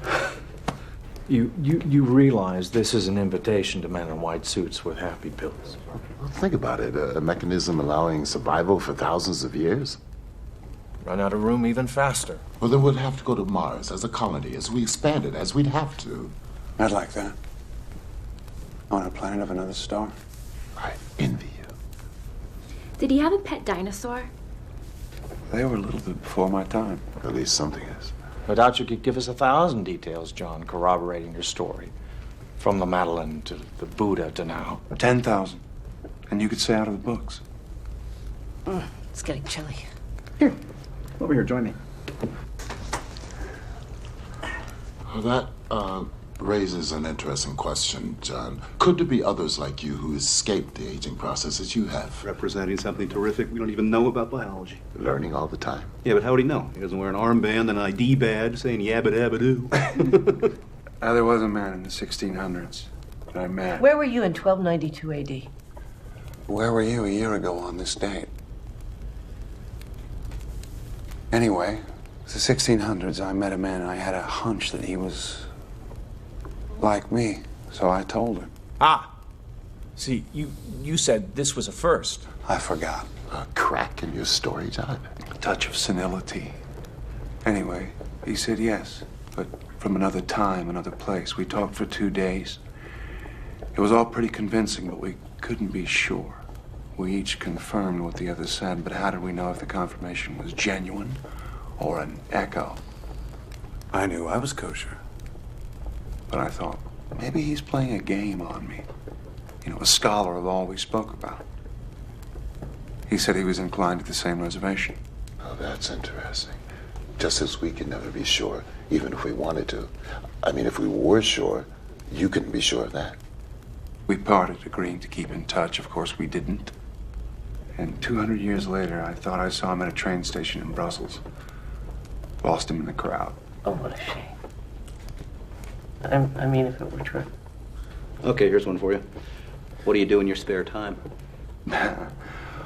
You realize this is an invitation to men in white suits with happy pills. Well, think about it. A mechanism allowing survival for thousands of years. Run out of room even faster. Well, then we'd have to go to Mars as a colony, as we expanded, as we'd have to. I'd like that. On a planet of another star. I envy you. Did he have a pet dinosaur? They were a little bit before my time. At least something is. No doubt you could give us 1,000 details, John, corroborating your story. From the Madeline to the Buddha to now. 10,000. And you could say out of the books. It's getting chilly. Here, over here, join me. Well, that raises an interesting question, John. Could there be others like you who escaped the aging process as you have? Representing something terrific we don't even know about biology. Learning all the time. Yeah, but how would he know? He doesn't wear an armband and an ID badge saying yabba dabba doo. There was a man in the 1600s that I met. Where were you in 1292 AD? Where were you a year ago on this date? Anyway, the 1600s, I met a man and I had a hunch that he was like me, so I told him. Ah! See, you said this was a first. I forgot. A crack in your story, John? A touch of senility. Anyway, he said yes, but from another time, another place. We talked for 2 days. It was all pretty convincing, but we couldn't be sure. We each confirmed what the other said, but how did we know if the confirmation was genuine or an echo? I knew I was kosher, but I thought, maybe he's playing a game on me. You know, a scholar of all we spoke about. He said he was inclined to the same reservation. Oh, that's interesting. Just as we can never be sure, even if we wanted to. I mean, if we were sure, you couldn't be sure of that. We parted, agreeing to keep in touch. Of course, we didn't. And 200 years later, I thought I saw him at a train station in Brussels. Lost him in the crowd. Oh, what a shame. I mean, if it were true. Okay, here's one for you. What do you do in your spare time?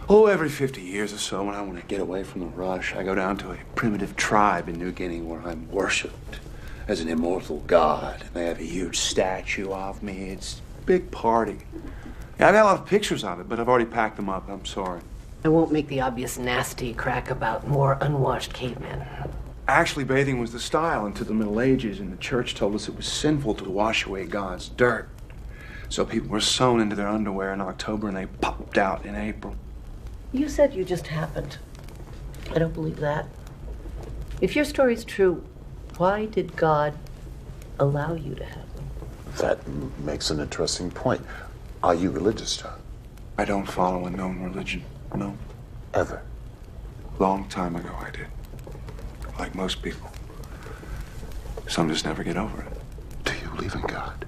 Oh, every 50 years or so, when I want to get away from the rush, I go down to a primitive tribe in New Guinea where I'm worshipped as an immortal god. And they have a huge statue of me. It's a big party. Yeah, I've got a lot of pictures of it, but I've already packed them up. I'm sorry. I won't make the obvious nasty crack about more unwashed cavemen. Actually, bathing was the style into the Middle Ages, and the church told us it was sinful to wash away God's dirt. So people were sewn into their underwear in October, and they popped out in April. You said you just happened. I don't believe that. If your story's true, why did God allow you to have them? That makes an interesting point. Are you religious, John? I don't follow a known religion, no. Ever? Long time ago I did. Like most people. Some just never get over it. Do you believe in God?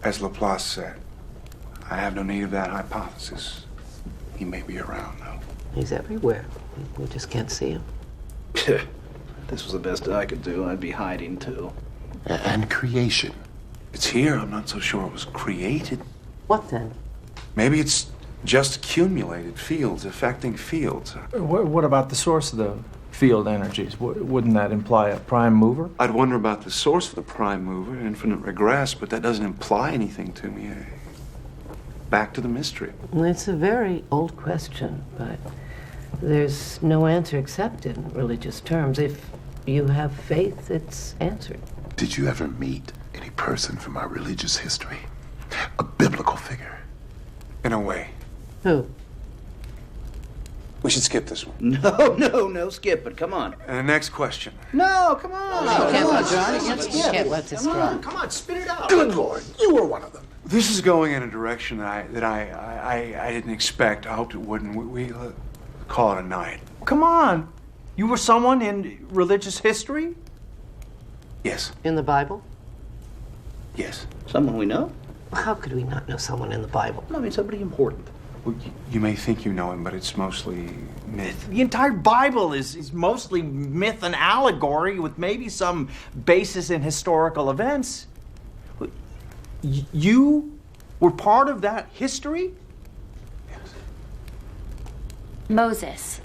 As Laplace said, I have no need of that hypothesis. He may be around, though. He's everywhere. We just can't see him. This was the best I could do. I'd be hiding, too. And creation. It's here. I'm not so sure it was created. What then? Maybe it's just accumulated fields affecting fields. What about the source of the field energies? Wouldn't that imply a prime mover? I'd wonder about the source of the prime mover, infinite regress, but that doesn't imply anything to me. Back to the mystery. It's a very old question, but there's no answer except in religious terms. If you have faith, it's answered. Did you ever meet any person from our religious history? A biblical figure? In a way. Who? We should skip this one. No, skip it. Come on. And the next question. No, come on. You can't let John. You can't let this drop. Come on, spit it out. Good Lord, you were one of them. This is going in a direction that I didn't expect. I hoped it wouldn't. We call it a night. Come on. You were someone in religious history? Yes. In the Bible? Yes. Someone we know? How could we not know someone in the Bible? I mean, somebody important. Well, you may think you know him, but it's mostly myth. The entire Bible is mostly myth and allegory with maybe some basis in historical events. You were part of that history? Yes. Moses.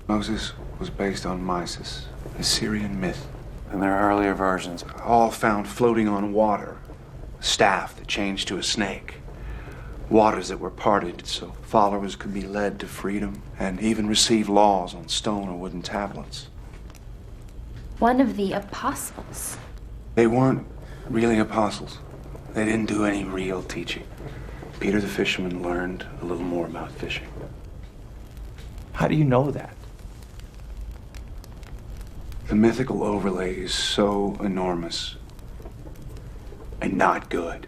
Moses was based on Mysis, a Syrian myth. And there are earlier versions, all found floating on water. A staff that changed to a snake. Waters that were parted so followers could be led to freedom and even receive laws on stone or wooden tablets. One of the apostles. They weren't really apostles. They didn't do any real teaching. Peter the fisherman learned a little more about fishing. How do you know that? The mythical overlay is so enormous and not good.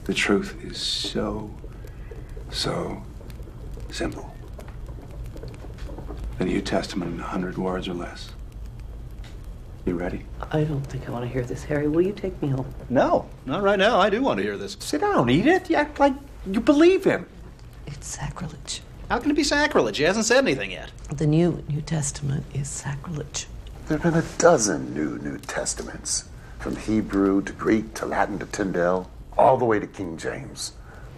The truth is so simple. The New Testament in 100 words or less. You ready? I don't think I want to hear this, Harry. Will you take me home? No, not right now. I do want to hear this. Sit down, Edith. You act like you believe him. It's sacrilege. How can it be sacrilege? He hasn't said anything yet. The New Testament is sacrilege. There have been a dozen New Testaments. From Hebrew to Greek to Latin to Tyndale, all the way to King James.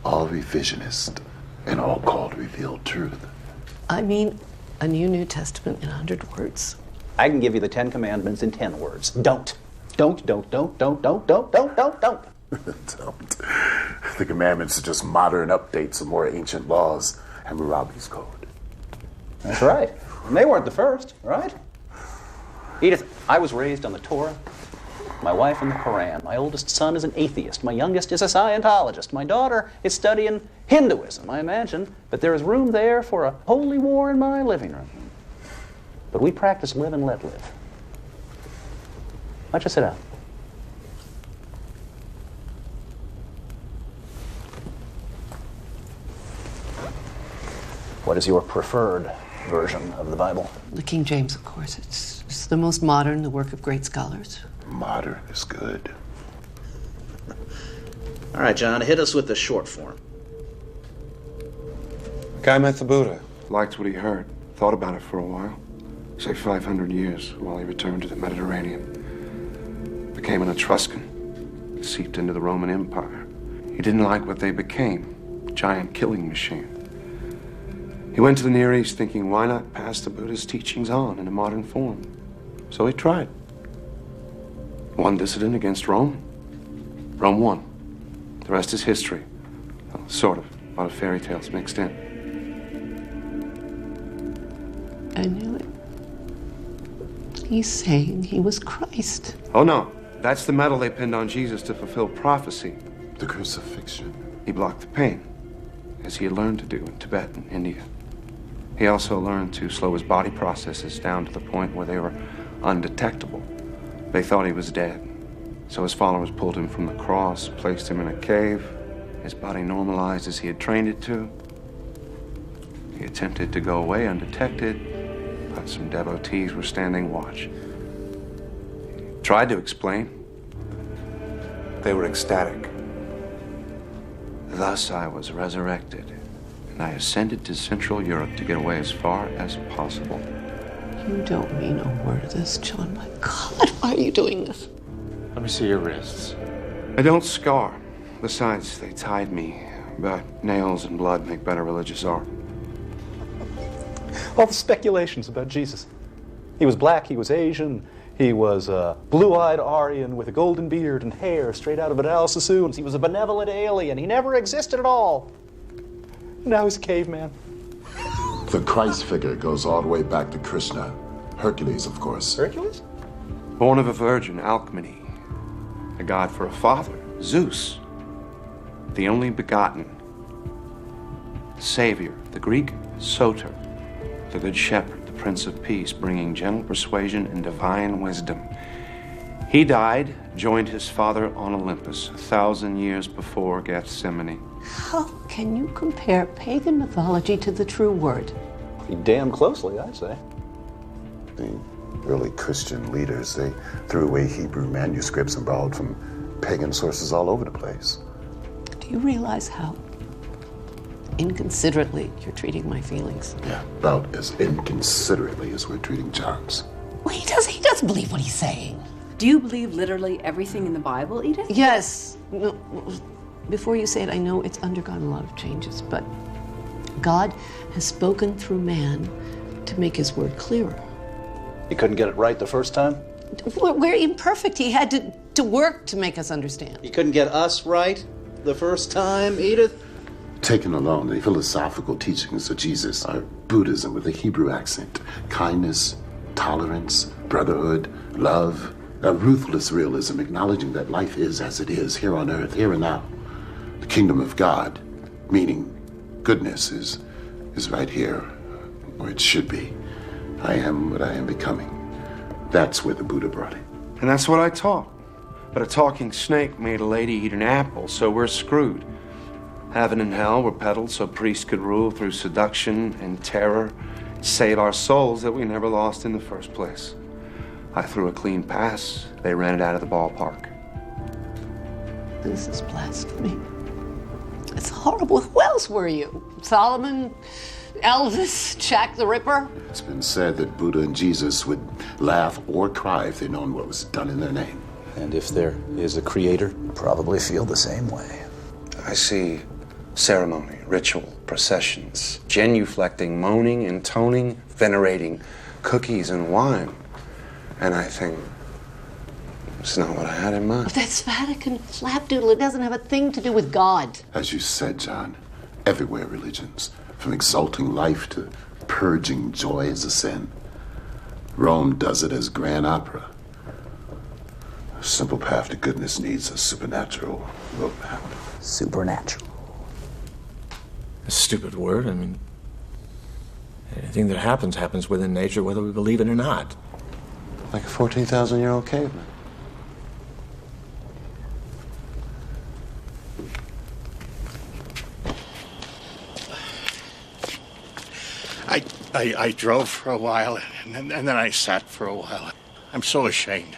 All revisionist and all called revealed truth. I mean, a New Testament in 100 words. I can give you the 10 Commandments in 10 words. Don't. Don't. Don't. The commandments are just modern updates of more ancient laws. Hammurabi's code. That's right. And they weren't the first, right? Edith, I was raised on the Torah, my wife in the Quran. My oldest son is an atheist. My youngest is a Scientologist. My daughter is studying Hinduism, I imagine. But there is room there for a holy war in my living room. But we practice live and let live. Why don't you sit down? What is your preferred version of the Bible? The King James, of course. It's the most modern, the work of great scholars. Modern is good. All right, John, hit us with the short form. Guy met the Buddha, liked what he heard, thought about it for a while. Say 500 years while he returned to the Mediterranean. Became an Etruscan, seeped into the Roman Empire. He didn't like what they became, a giant killing machine. He went to the Near East thinking, why not pass the Buddha's teachings on in a modern form? So he tried. One dissident against Rome. Rome won. The rest is history. Well, sort of. A lot of fairy tales mixed in. I knew it. He's saying he was Christ. Oh, no. That's the medal they pinned on Jesus to fulfill prophecy. The crucifixion. He blocked the pain, as he had learned to do in Tibet and India. He also learned to slow his body processes down to the point where they were undetectable. They thought he was dead. So his followers pulled him from the cross, placed him in a cave. His body normalized as he had trained it to. He attempted to go away undetected, but some devotees were standing watch. He tried to explain. They were ecstatic. Thus I was resurrected, and I ascended to Central Europe to get away as far as possible. You don't mean a word of this, John. My God, why are you doing this? Let me see your wrists. I don't scar. Besides, they tied me, but nails and blood make better religious art. All the speculations about Jesus. He was black, he was Asian, he was a blue-eyed Aryan with a golden beard and hair straight out of an Al Sassoon's. He was a benevolent alien. He never existed at all. Now he's a caveman. The Christ figure goes all the way back to Krishna. Hercules, of course. Hercules? Born of a virgin, Alcmene. A god for a father, Zeus. The only begotten. Savior, the Greek Soter. The good shepherd, the Prince of Peace, bringing gentle persuasion and divine wisdom. He died, joined his father on Olympus 1,000 years before Gethsemane. How can you compare pagan mythology to the true word? Pretty damn closely, I'd say. The early Christian leaders, they threw away Hebrew manuscripts and borrowed from pagan sources all over the place. Do you realize how inconsiderately you're treating my feelings? Yeah, about as inconsiderately as we're treating John's. Well, he doesn't believe what he's saying. Do you believe literally everything in the Bible, Edith? Yes. No, before you say it, I know it's undergone a lot of changes, but God has spoken through man to make his word clearer. He couldn't get it right the first time? We're imperfect. He had to work to make us understand. He couldn't get us right the first time, Edith? Taken alone, the philosophical teachings of Jesus are Buddhism with a Hebrew accent. Kindness, tolerance, brotherhood, love, a ruthless realism, acknowledging that life is as it is, here on earth, here and now. The kingdom of God, meaning goodness, is right here, where it should be. I am what I am becoming. That's where the Buddha brought it. And that's what I taught. But a talking snake made a lady eat an apple, so we're screwed. Heaven and hell were peddled so priests could rule through seduction and terror, save our souls that we never lost in the first place. I threw a clean pass. They ran it out of the ballpark. This is blasphemy. It's horrible. Who else were you? Solomon? Elvis? Jack the Ripper? It's been said that Buddha and Jesus would laugh or cry if they'd known what was done in their name. And if there is a creator, probably feel the same way. I see ceremony, ritual, processions, genuflecting, moaning, intoning, venerating cookies and wine. And I think it's not what I had in mind. That's Vatican flapdoodle. It doesn't have a thing to do with God. As you said, John, everywhere religions, from exalting life to purging joy as a sin. Rome does it as grand opera. A simple path to goodness needs a supernatural roadmap. Supernatural. A stupid word. I mean, anything that happens within nature, whether we believe it or not. Like a 14,000-year-old caveman. I drove for a while, and then I sat for a while. I'm so ashamed.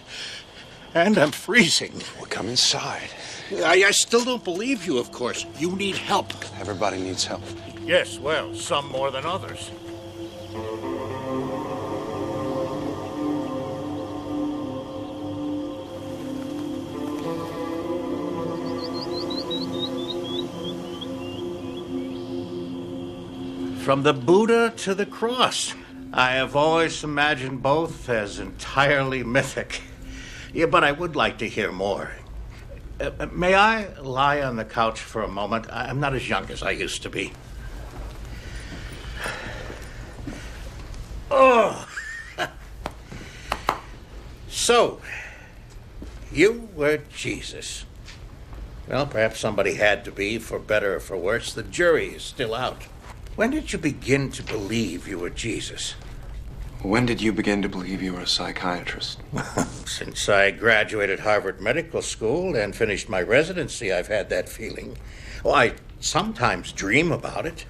And I'm freezing. Well, come inside. I still don't believe you, of course. You need help. Everybody needs help. Yes, well, some more than others. From the Buddha to the cross. I have always imagined both as entirely mythic. Yeah, but I would like to hear more. May I lie on the couch for a moment? I'm not as young as I used to be. Oh! So, you were Jesus. Well, perhaps somebody had to be, for better or for worse. The jury is still out. When did you begin to believe you were Jesus? When did you begin to believe you were a psychiatrist? Since I graduated Harvard Medical School and finished my residency, I've had that feeling. Well, I sometimes dream about it.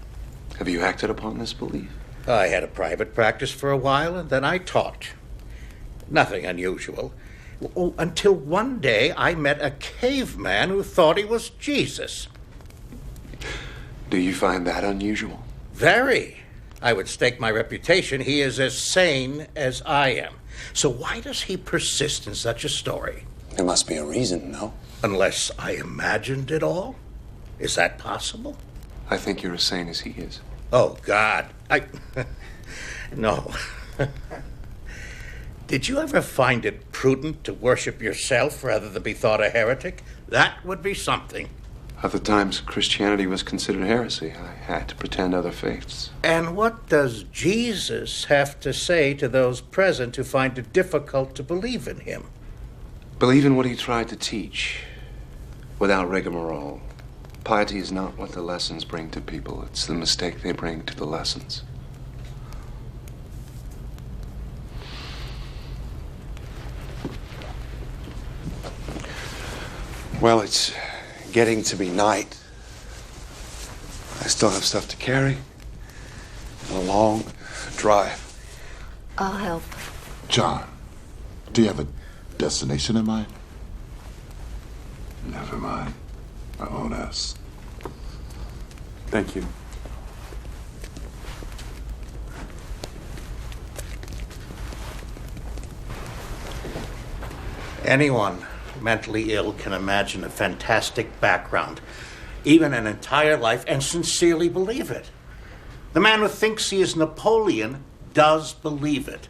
Have you acted upon this belief? I had a private practice for a while, and then I taught. Nothing unusual. Oh, until one day I met a caveman who thought he was Jesus. Do you find that unusual? Very. I would stake my reputation he is as sane as I am. So why does he persist in such a story? There must be a reason, no? Unless I imagined it all? Is that possible? I think you're as sane as he is. Oh, God. No. Did you ever find it prudent to worship yourself rather than be thought a heretic? That would be something. Other times Christianity was considered heresy. I had to pretend other faiths. And what does Jesus have to say to those present who find it difficult to believe in him? Believe in what he tried to teach, without rigmarole. Piety is not what the lessons bring to people. It's the mistake they bring to the lessons. Well, it's getting to be night. I still have stuff to carry. And a long drive. I'll help. John, do you have a destination in mind? Never mind. I won't ask. Thank you. Anyone mentally ill can imagine a fantastic background, even an entire life, and sincerely believe it. The man who thinks he is Napoleon does believe it.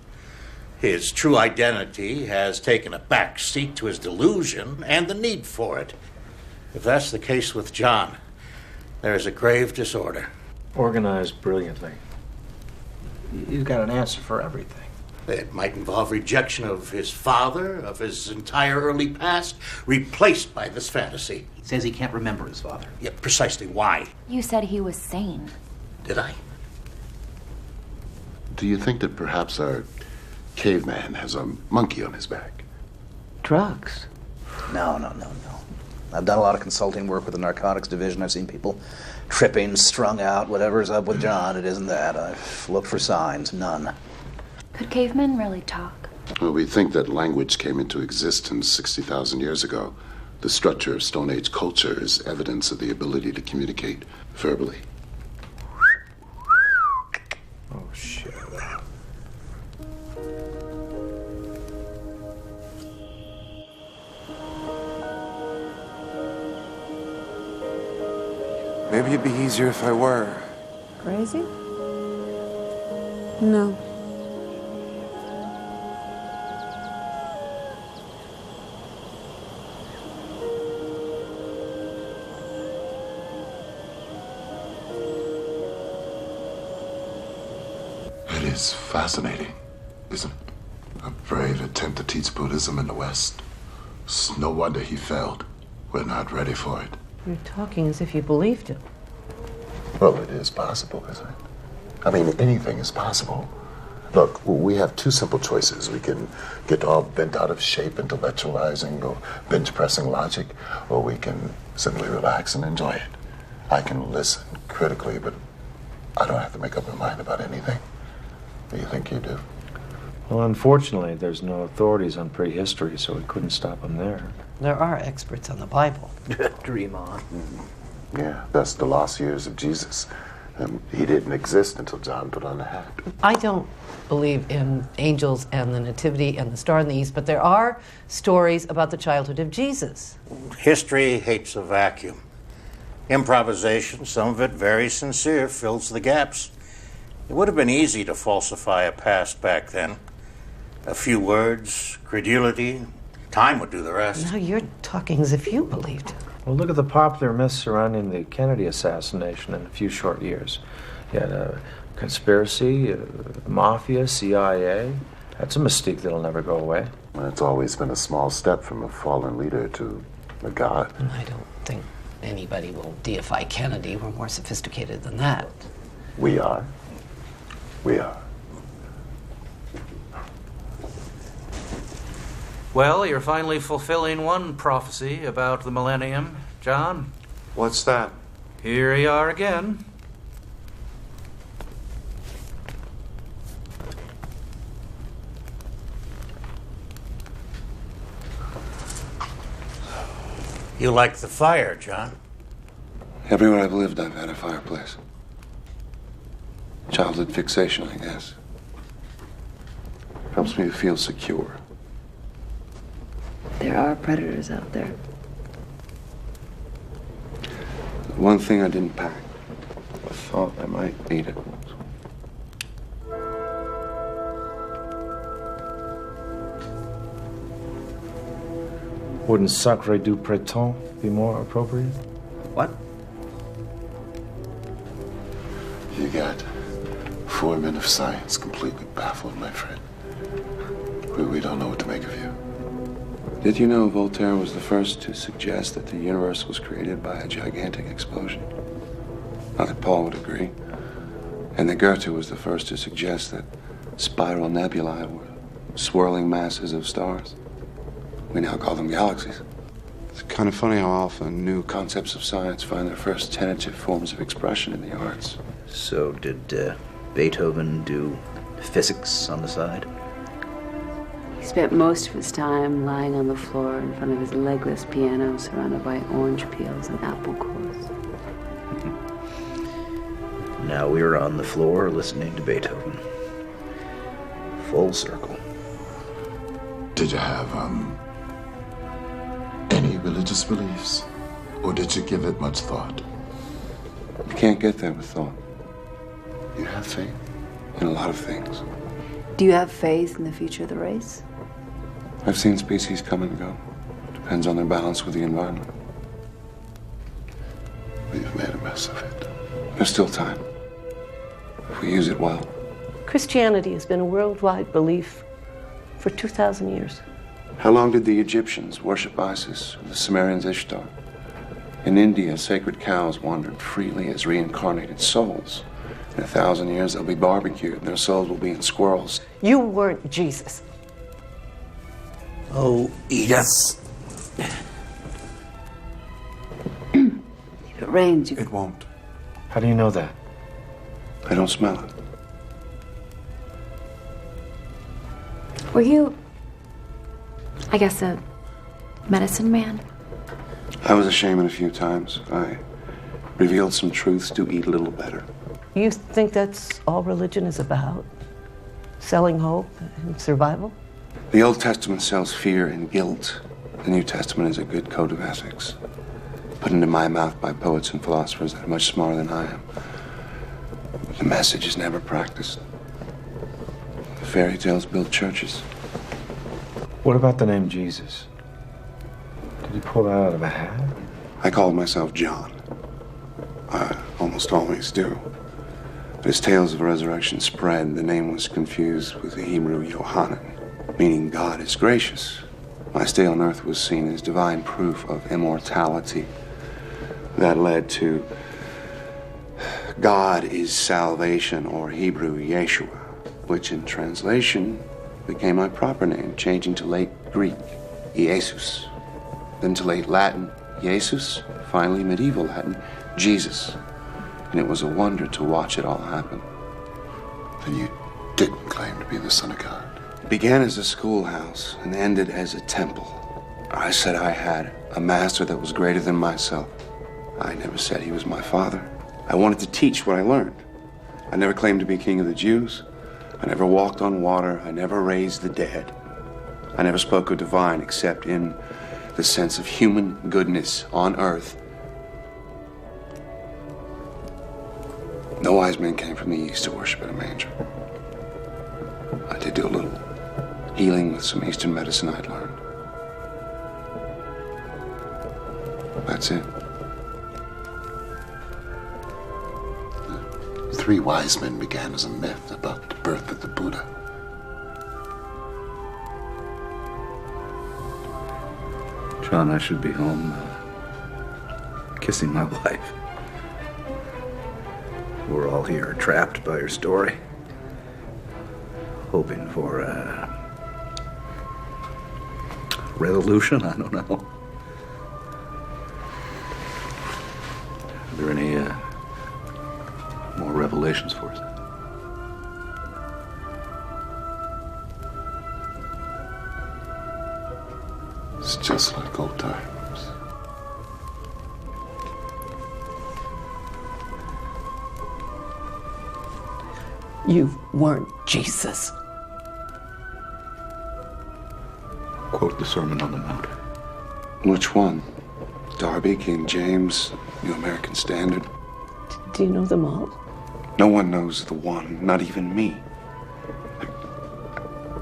His true identity has taken a back seat to his delusion and the need for it. If that's the case with John, there is a grave disorder. Organized brilliantly. He's got an answer for everything. It might involve rejection of his father, of his entire early past, replaced by this fantasy. He says he can't remember his father. Yeah, precisely why. You said he was sane. Did I? Do you think that perhaps our caveman has a monkey on his back? Drugs? No. I've done a lot of consulting work with the narcotics division. I've seen people tripping, strung out, whatever's up with John. It isn't that. I've looked for signs. None. Could cavemen really talk? Well, we think that language came into existence 60,000 years ago. The structure of Stone Age culture is evidence of the ability to communicate verbally. Oh, shit. Maybe it'd be easier if I were. Crazy? No. It is fascinating, isn't it? A brave attempt to teach Buddhism in the West. It's no wonder he failed. We're not ready for it. You're talking as if you believed him. Well, it is possible, isn't it? I mean, anything is possible. Look, we have two simple choices. We can get all bent out of shape intellectualizing or bench pressing logic, or we can simply relax and enjoy it. I can listen critically, but I don't have to make up my mind about anything. Do you think you do? Well, unfortunately, there's no authorities on prehistory, so we couldn't stop him there. There are experts on the Bible. Dream on. Yeah, that's the lost years of Jesus. He didn't exist until John put on the hat. I don't believe in angels and the nativity and the star in the east, but there are stories about the childhood of Jesus. History hates a vacuum. Improvisation, some of it very sincere, fills the gaps. It would have been easy to falsify a past back then. A few words, credulity, time would do the rest. Now you're talking as if you believed it. Well, look at the popular myths surrounding the Kennedy assassination in a few short years. You had a conspiracy, mafia, CIA. That's a mystique that'll never go away. It's always been a small step from a fallen leader to a god. I don't think anybody will deify Kennedy. We're more sophisticated than that. We are. We are. Well, you're finally fulfilling one prophecy about the millennium, John. What's that? Here you are again. You like the fire, John? Everywhere I've lived, I've had a fireplace. Childhood fixation, I guess. Helps me to feel secure. There are predators out there. One thing I didn't pack. I thought I might need it. Wouldn't Sacre du Printemps be more appropriate? What? You got 4 men of science completely baffled, my friend. We don't know what to make of you. Did you know Voltaire was the first to suggest that the universe was created by a gigantic explosion? Not that Paul would agree. And that Goethe was the first to suggest that spiral nebulae were swirling masses of stars. We now call them galaxies. It's kind of funny how often new concepts of science find their first tentative forms of expression in the arts. So did Beethoven do physics on the side? He spent most of his time lying on the floor in front of his legless piano surrounded by orange peels and apple cores. Now we're on the floor listening to Beethoven. Full circle. Did you have, any religious beliefs? Or did you give it much thought? You can't get there with thought. You have faith in a lot of things. Do you have faith in the future of the race? I've seen species come and go. Depends on their balance with the environment. We've made a mess of it. There's still time. If we use it well. Christianity has been a worldwide belief for 2,000 years. How long did the Egyptians worship Isis, or the Sumerians Ishtar? In India, sacred cows wandered freely as reincarnated souls. In 1,000 years, they'll be barbecued, and their souls will be in squirrels. You weren't Jesus. Oh, Edith. If it rains, you... It won't. How do you know that? I don't smell it. Were you, I guess, a medicine man? I was a shaman a few times. I revealed some truths to eat a little better. You think that's all religion is about? Selling hope and survival? The Old Testament sells fear and guilt. The New Testament is a good code of ethics, put into my mouth by poets and philosophers that are much smarter than I am. The message is never practiced. The fairy tales build churches. What about the name Jesus? Did you pull that out of a hat? I called myself John. I almost always do. But as tales of resurrection spread, the name was confused with the Hebrew Yohanan, meaning God is gracious. My stay on earth was seen as divine proof of immortality. That led to God is salvation, or Hebrew Yeshua, which in translation became my proper name, changing to late Greek, Jesus, then to late Latin, Jesus, finally medieval Latin, Jesus. And it was a wonder to watch it all happen. Then you didn't claim to be the Son of God. It began as a schoolhouse and ended as a temple. I said I had a master that was greater than myself. I never said he was my father. I wanted to teach what I learned. I never claimed to be king of the Jews. I never walked on water. I never raised the dead. I never spoke of divine except in the sense of human goodness on earth. No wise men came from the east to worship at a manger. I did do a little healing with some Eastern medicine I'd learned. That's it. The 3 wise men began as a myth about the birth of the Buddha. John, I should be home kissing my wife. We're all here trapped by your story, hoping for a resolution. I don't know. Are there any more revelations for us? It's just like old times. You weren't Jesus. Quote the Sermon on the Mount. Which one? Darby, King James, New American Standard? Do you know them all? No one knows the one, not even me.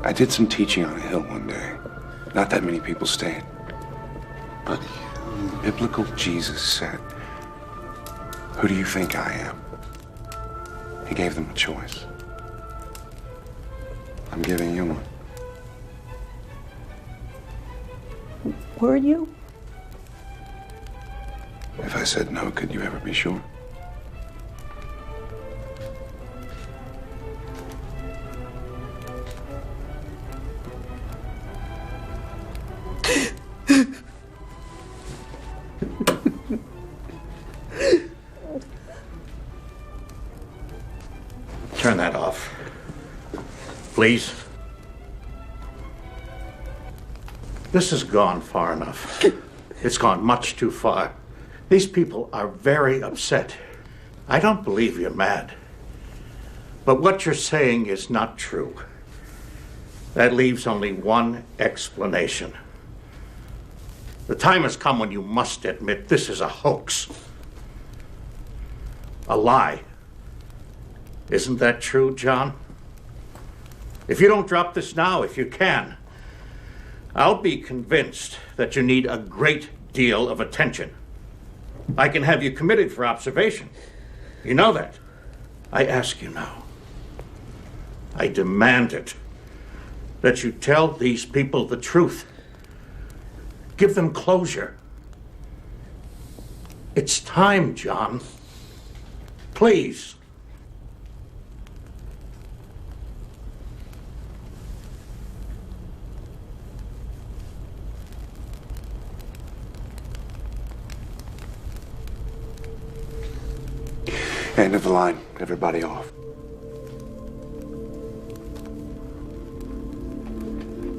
I did some teaching on a hill one day. Not that many people stayed. But biblical Jesus said, "Who do you think I am?" He gave them a choice. I'm giving you one. Were you? If I said no, could you ever be sure? Turn that off. Please. This has gone far enough. It's gone much too far. These people are very upset. I don't believe you're mad. But what you're saying is not true. That leaves only one explanation. The time has come when you must admit this is a hoax. A lie. Isn't that true, John? If you don't drop this now, if you can, I'll be convinced that you need a great deal of attention. I can have you committed for observation. You know that. I ask you now. I demand it. That you tell these people the truth. Give them closure. It's time, John. Please. End of the line. Everybody off.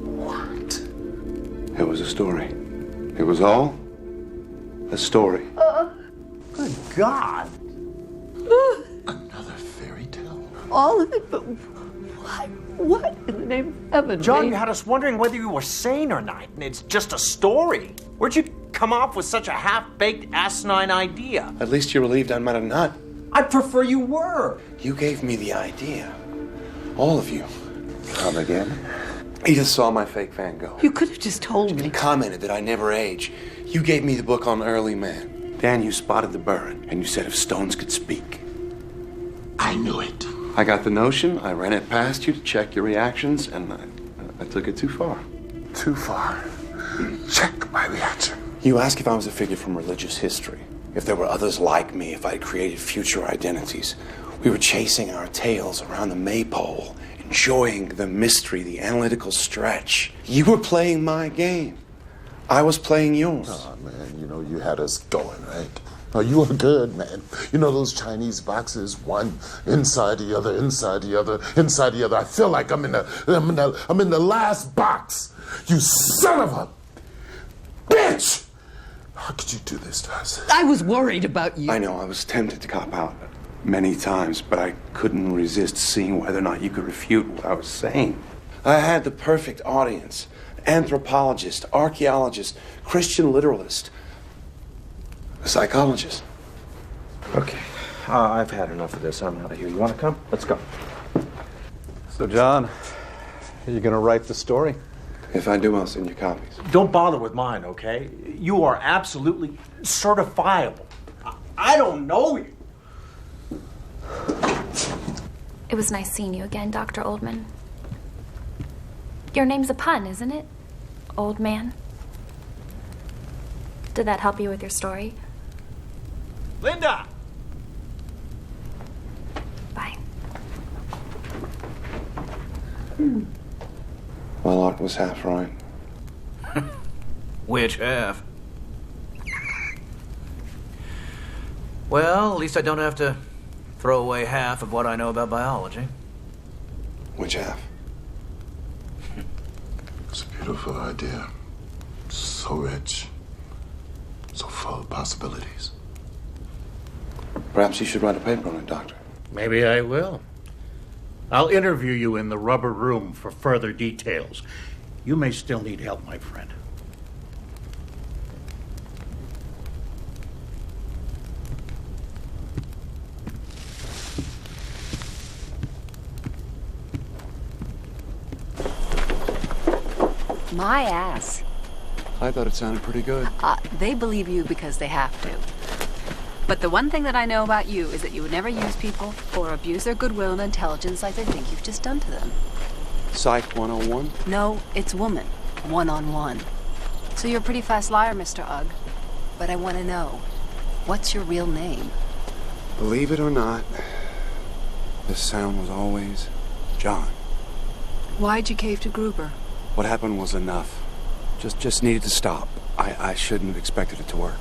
What? It was a story. It was all a story. Good God. Another fairy tale? All of it, but what? What in the name of heaven? John, made- you had us wondering whether you were sane or not, and it's just a story. Where'd you come up with such a half-baked, asinine idea? At least you're relieved I'm not a nut. I'd prefer you were. You gave me the idea. All of you. Come again? Edith saw my fake Van Gogh. You could have just told me. Commented that I never age. You gave me the book on early man. Dan, you spotted the burn, and you said if stones could speak. I knew it. I got the notion, I ran it past you to check your reactions, and I took it too far. Too far. Check my reaction. You asked if I was a figure from religious history, if there were others like me, if I'd created future identities. We were chasing our tails around the maypole, enjoying the mystery, the analytical stretch. You were playing my game. I was playing yours. Oh, man, you know, you had us going, right? Oh, you were good, man. You know those Chinese boxes, one inside the other, inside the other, inside the other. I feel like I'm in the last box. You son of a bitch! How could you do this to us? I was worried about you. I know, I was tempted to cop out many times, but I couldn't resist seeing whether or not you could refute what I was saying. I had the perfect audience. Anthropologist, archaeologist, Christian literalist, a psychologist. Okay. I've had enough of this. I'm out of here. You want to come? Let's go. So, John, are you going to write the story? If I do, I'll send you copies. Don't bother with mine, okay? You are absolutely certifiable. I don't know you. It was nice seeing you again, Dr. Oldman. Your name's a pun, isn't it? Old man. Did that help you with your story? Linda! Well, Art was half right. Which half? Well, at least I don't have to throw away half of what I know about biology. Which half? It's a beautiful idea. So rich. So full of possibilities. Perhaps you should write a paper on it, Doctor. Maybe I will. I'll interview you in the rubber room for further details. You may still need help, my friend. My ass. I thought it sounded pretty good. They believe you because they have to. But the one thing that I know about you is that you would never use people or abuse their goodwill and intelligence like they think you've just done to them. Psych 101? No, it's woman. One-on-one. So you're a pretty fast liar, Mr. Ugg. But I want to know, what's your real name? Believe it or not, this sound was always John. Why'd you cave to Gruber? What happened was enough. Just needed to stop. I shouldn't have expected it to work.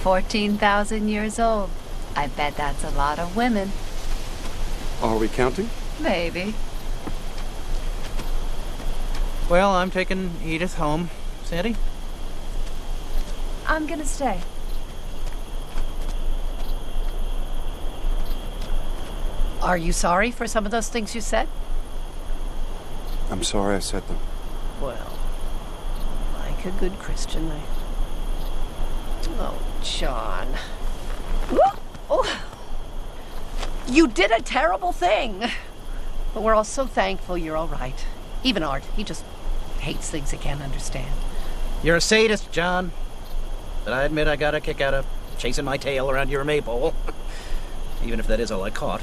14,000 years old. I bet that's a lot of women. Are we counting? Maybe. Well, I'm taking Edith home. Sandy? I'm gonna stay. Are you sorry for some of those things you said? I'm sorry I said them. Well, like a good Christian, Oh, John. Oh. You did a terrible thing. But we're all so thankful you're all right. Even Art, he just hates things he can't understand. You're a sadist, John. But I admit I got a kick out of chasing my tail around your maypole. Even if that is all I caught.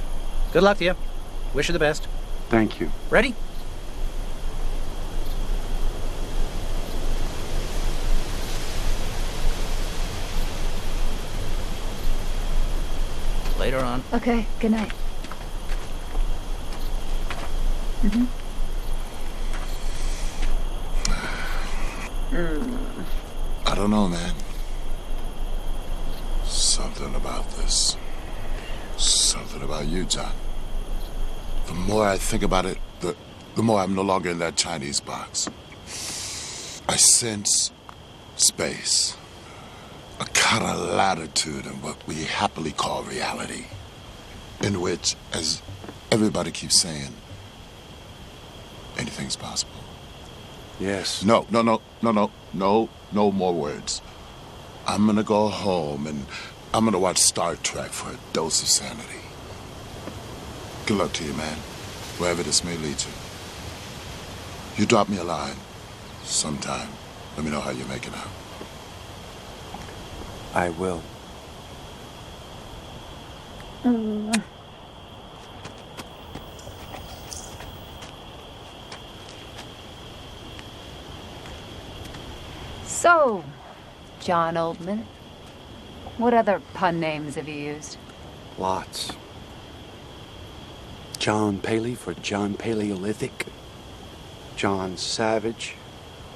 Good luck to you. Wish you the best. Thank you. Ready? Later on. Okay, good night. I don't know, man. Something about this. Something about you, John. The more I think about it, the more I'm no longer in that Chinese box. I sense space. A kind of latitude in what we happily call reality. In which, as everybody keeps saying, anything's possible. Yes. No more words. I'm gonna go home and I'm gonna watch Star Trek for a dose of sanity. Good luck to you, man, wherever this may lead you. You drop me a line sometime. Let me know how you're making out. I will. So, John Oldman, what other pun names have you used? Lots. John Paley for John Paleolithic. John Savage.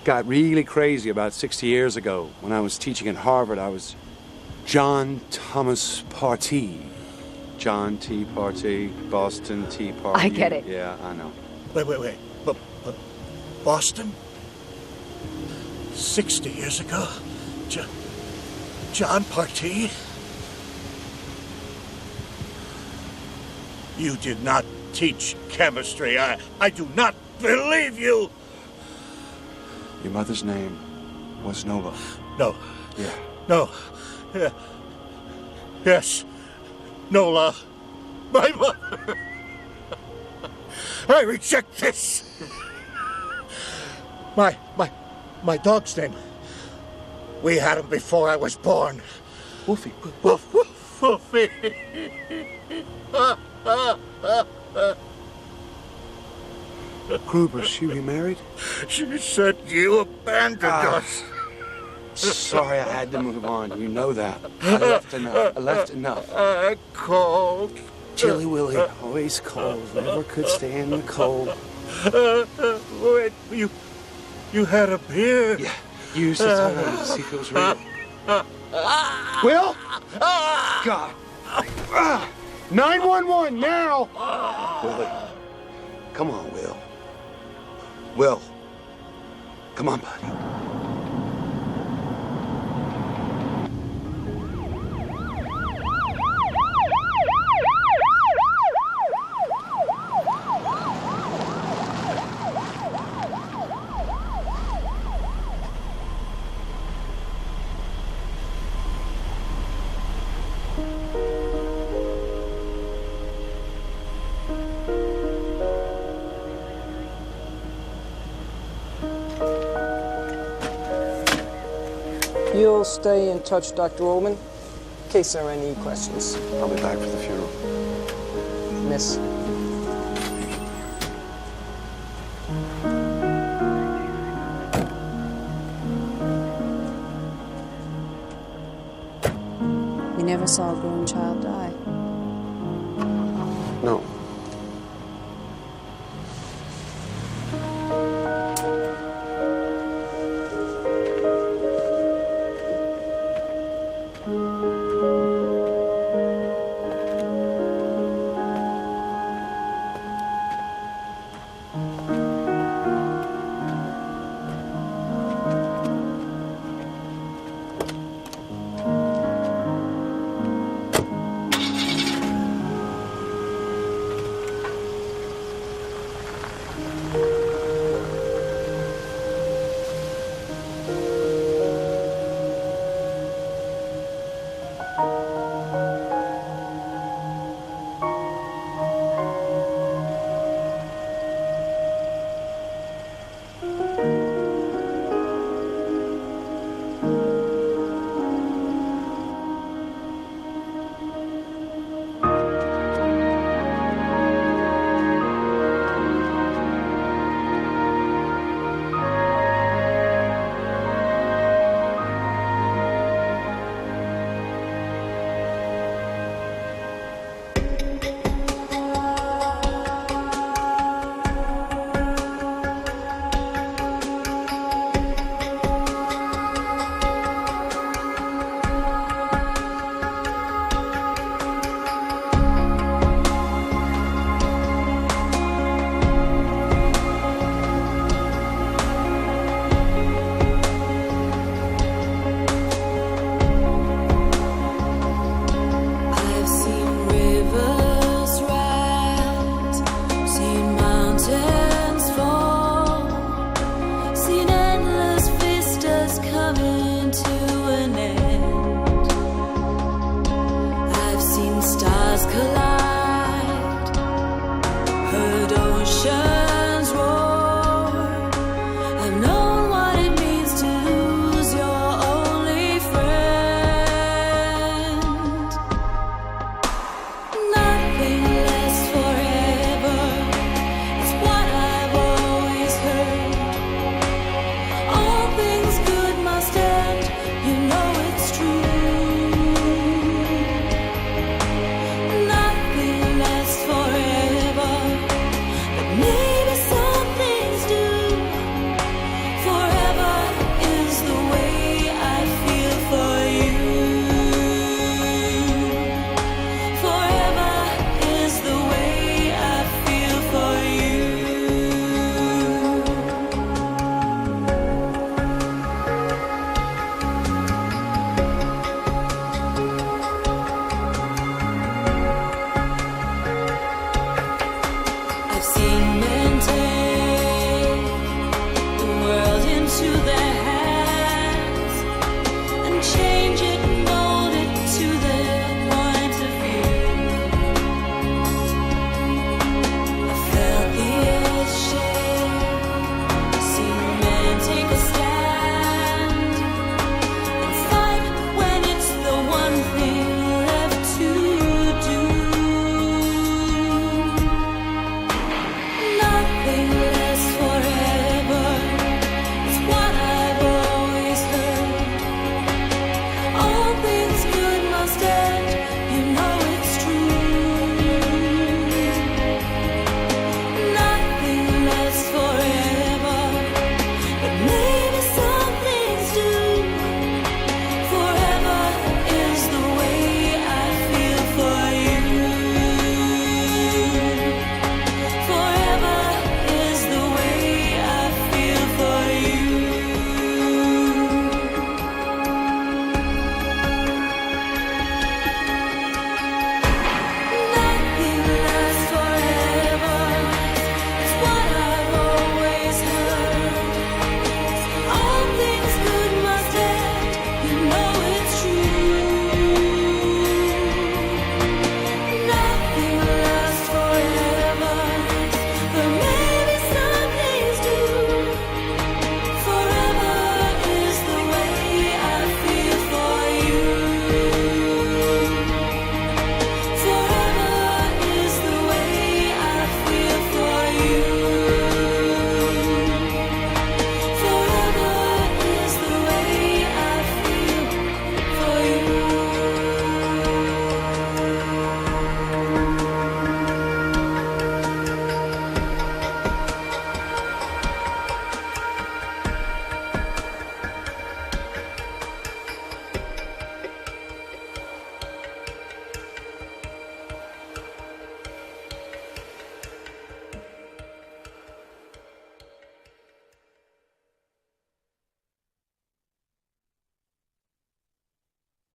Got really crazy about 60 years ago. When I was teaching at Harvard, I was John Thomas Partee. John T. Partee, Boston Tea Party. I get it. Yeah, I know. Wait. But Boston? 60 years ago? John Partee? You did not teach chemistry. I do not believe you. Your mother's name was Nova. No. Yeah. No. Yeah. Yes. Nola. My mother. I reject this. My dog's name. We had him before I was born. Wolfie. Wolfie. Gruber, she remarried? She said you abandoned us. Sorry, I had to move on. You know that. I left enough. I called Chilly Willy, always cold, never could stand the cold. Wait, you had a beer? Yeah, you used to tell me to see if it was real. Will? God. 911 now! Willie, come on, Will. Will, come on, buddy. You'll stay in touch, Dr. Ullman, in case there are any questions. I'll be back for the funeral. Miss. We never saw a grown child die. No. I've seen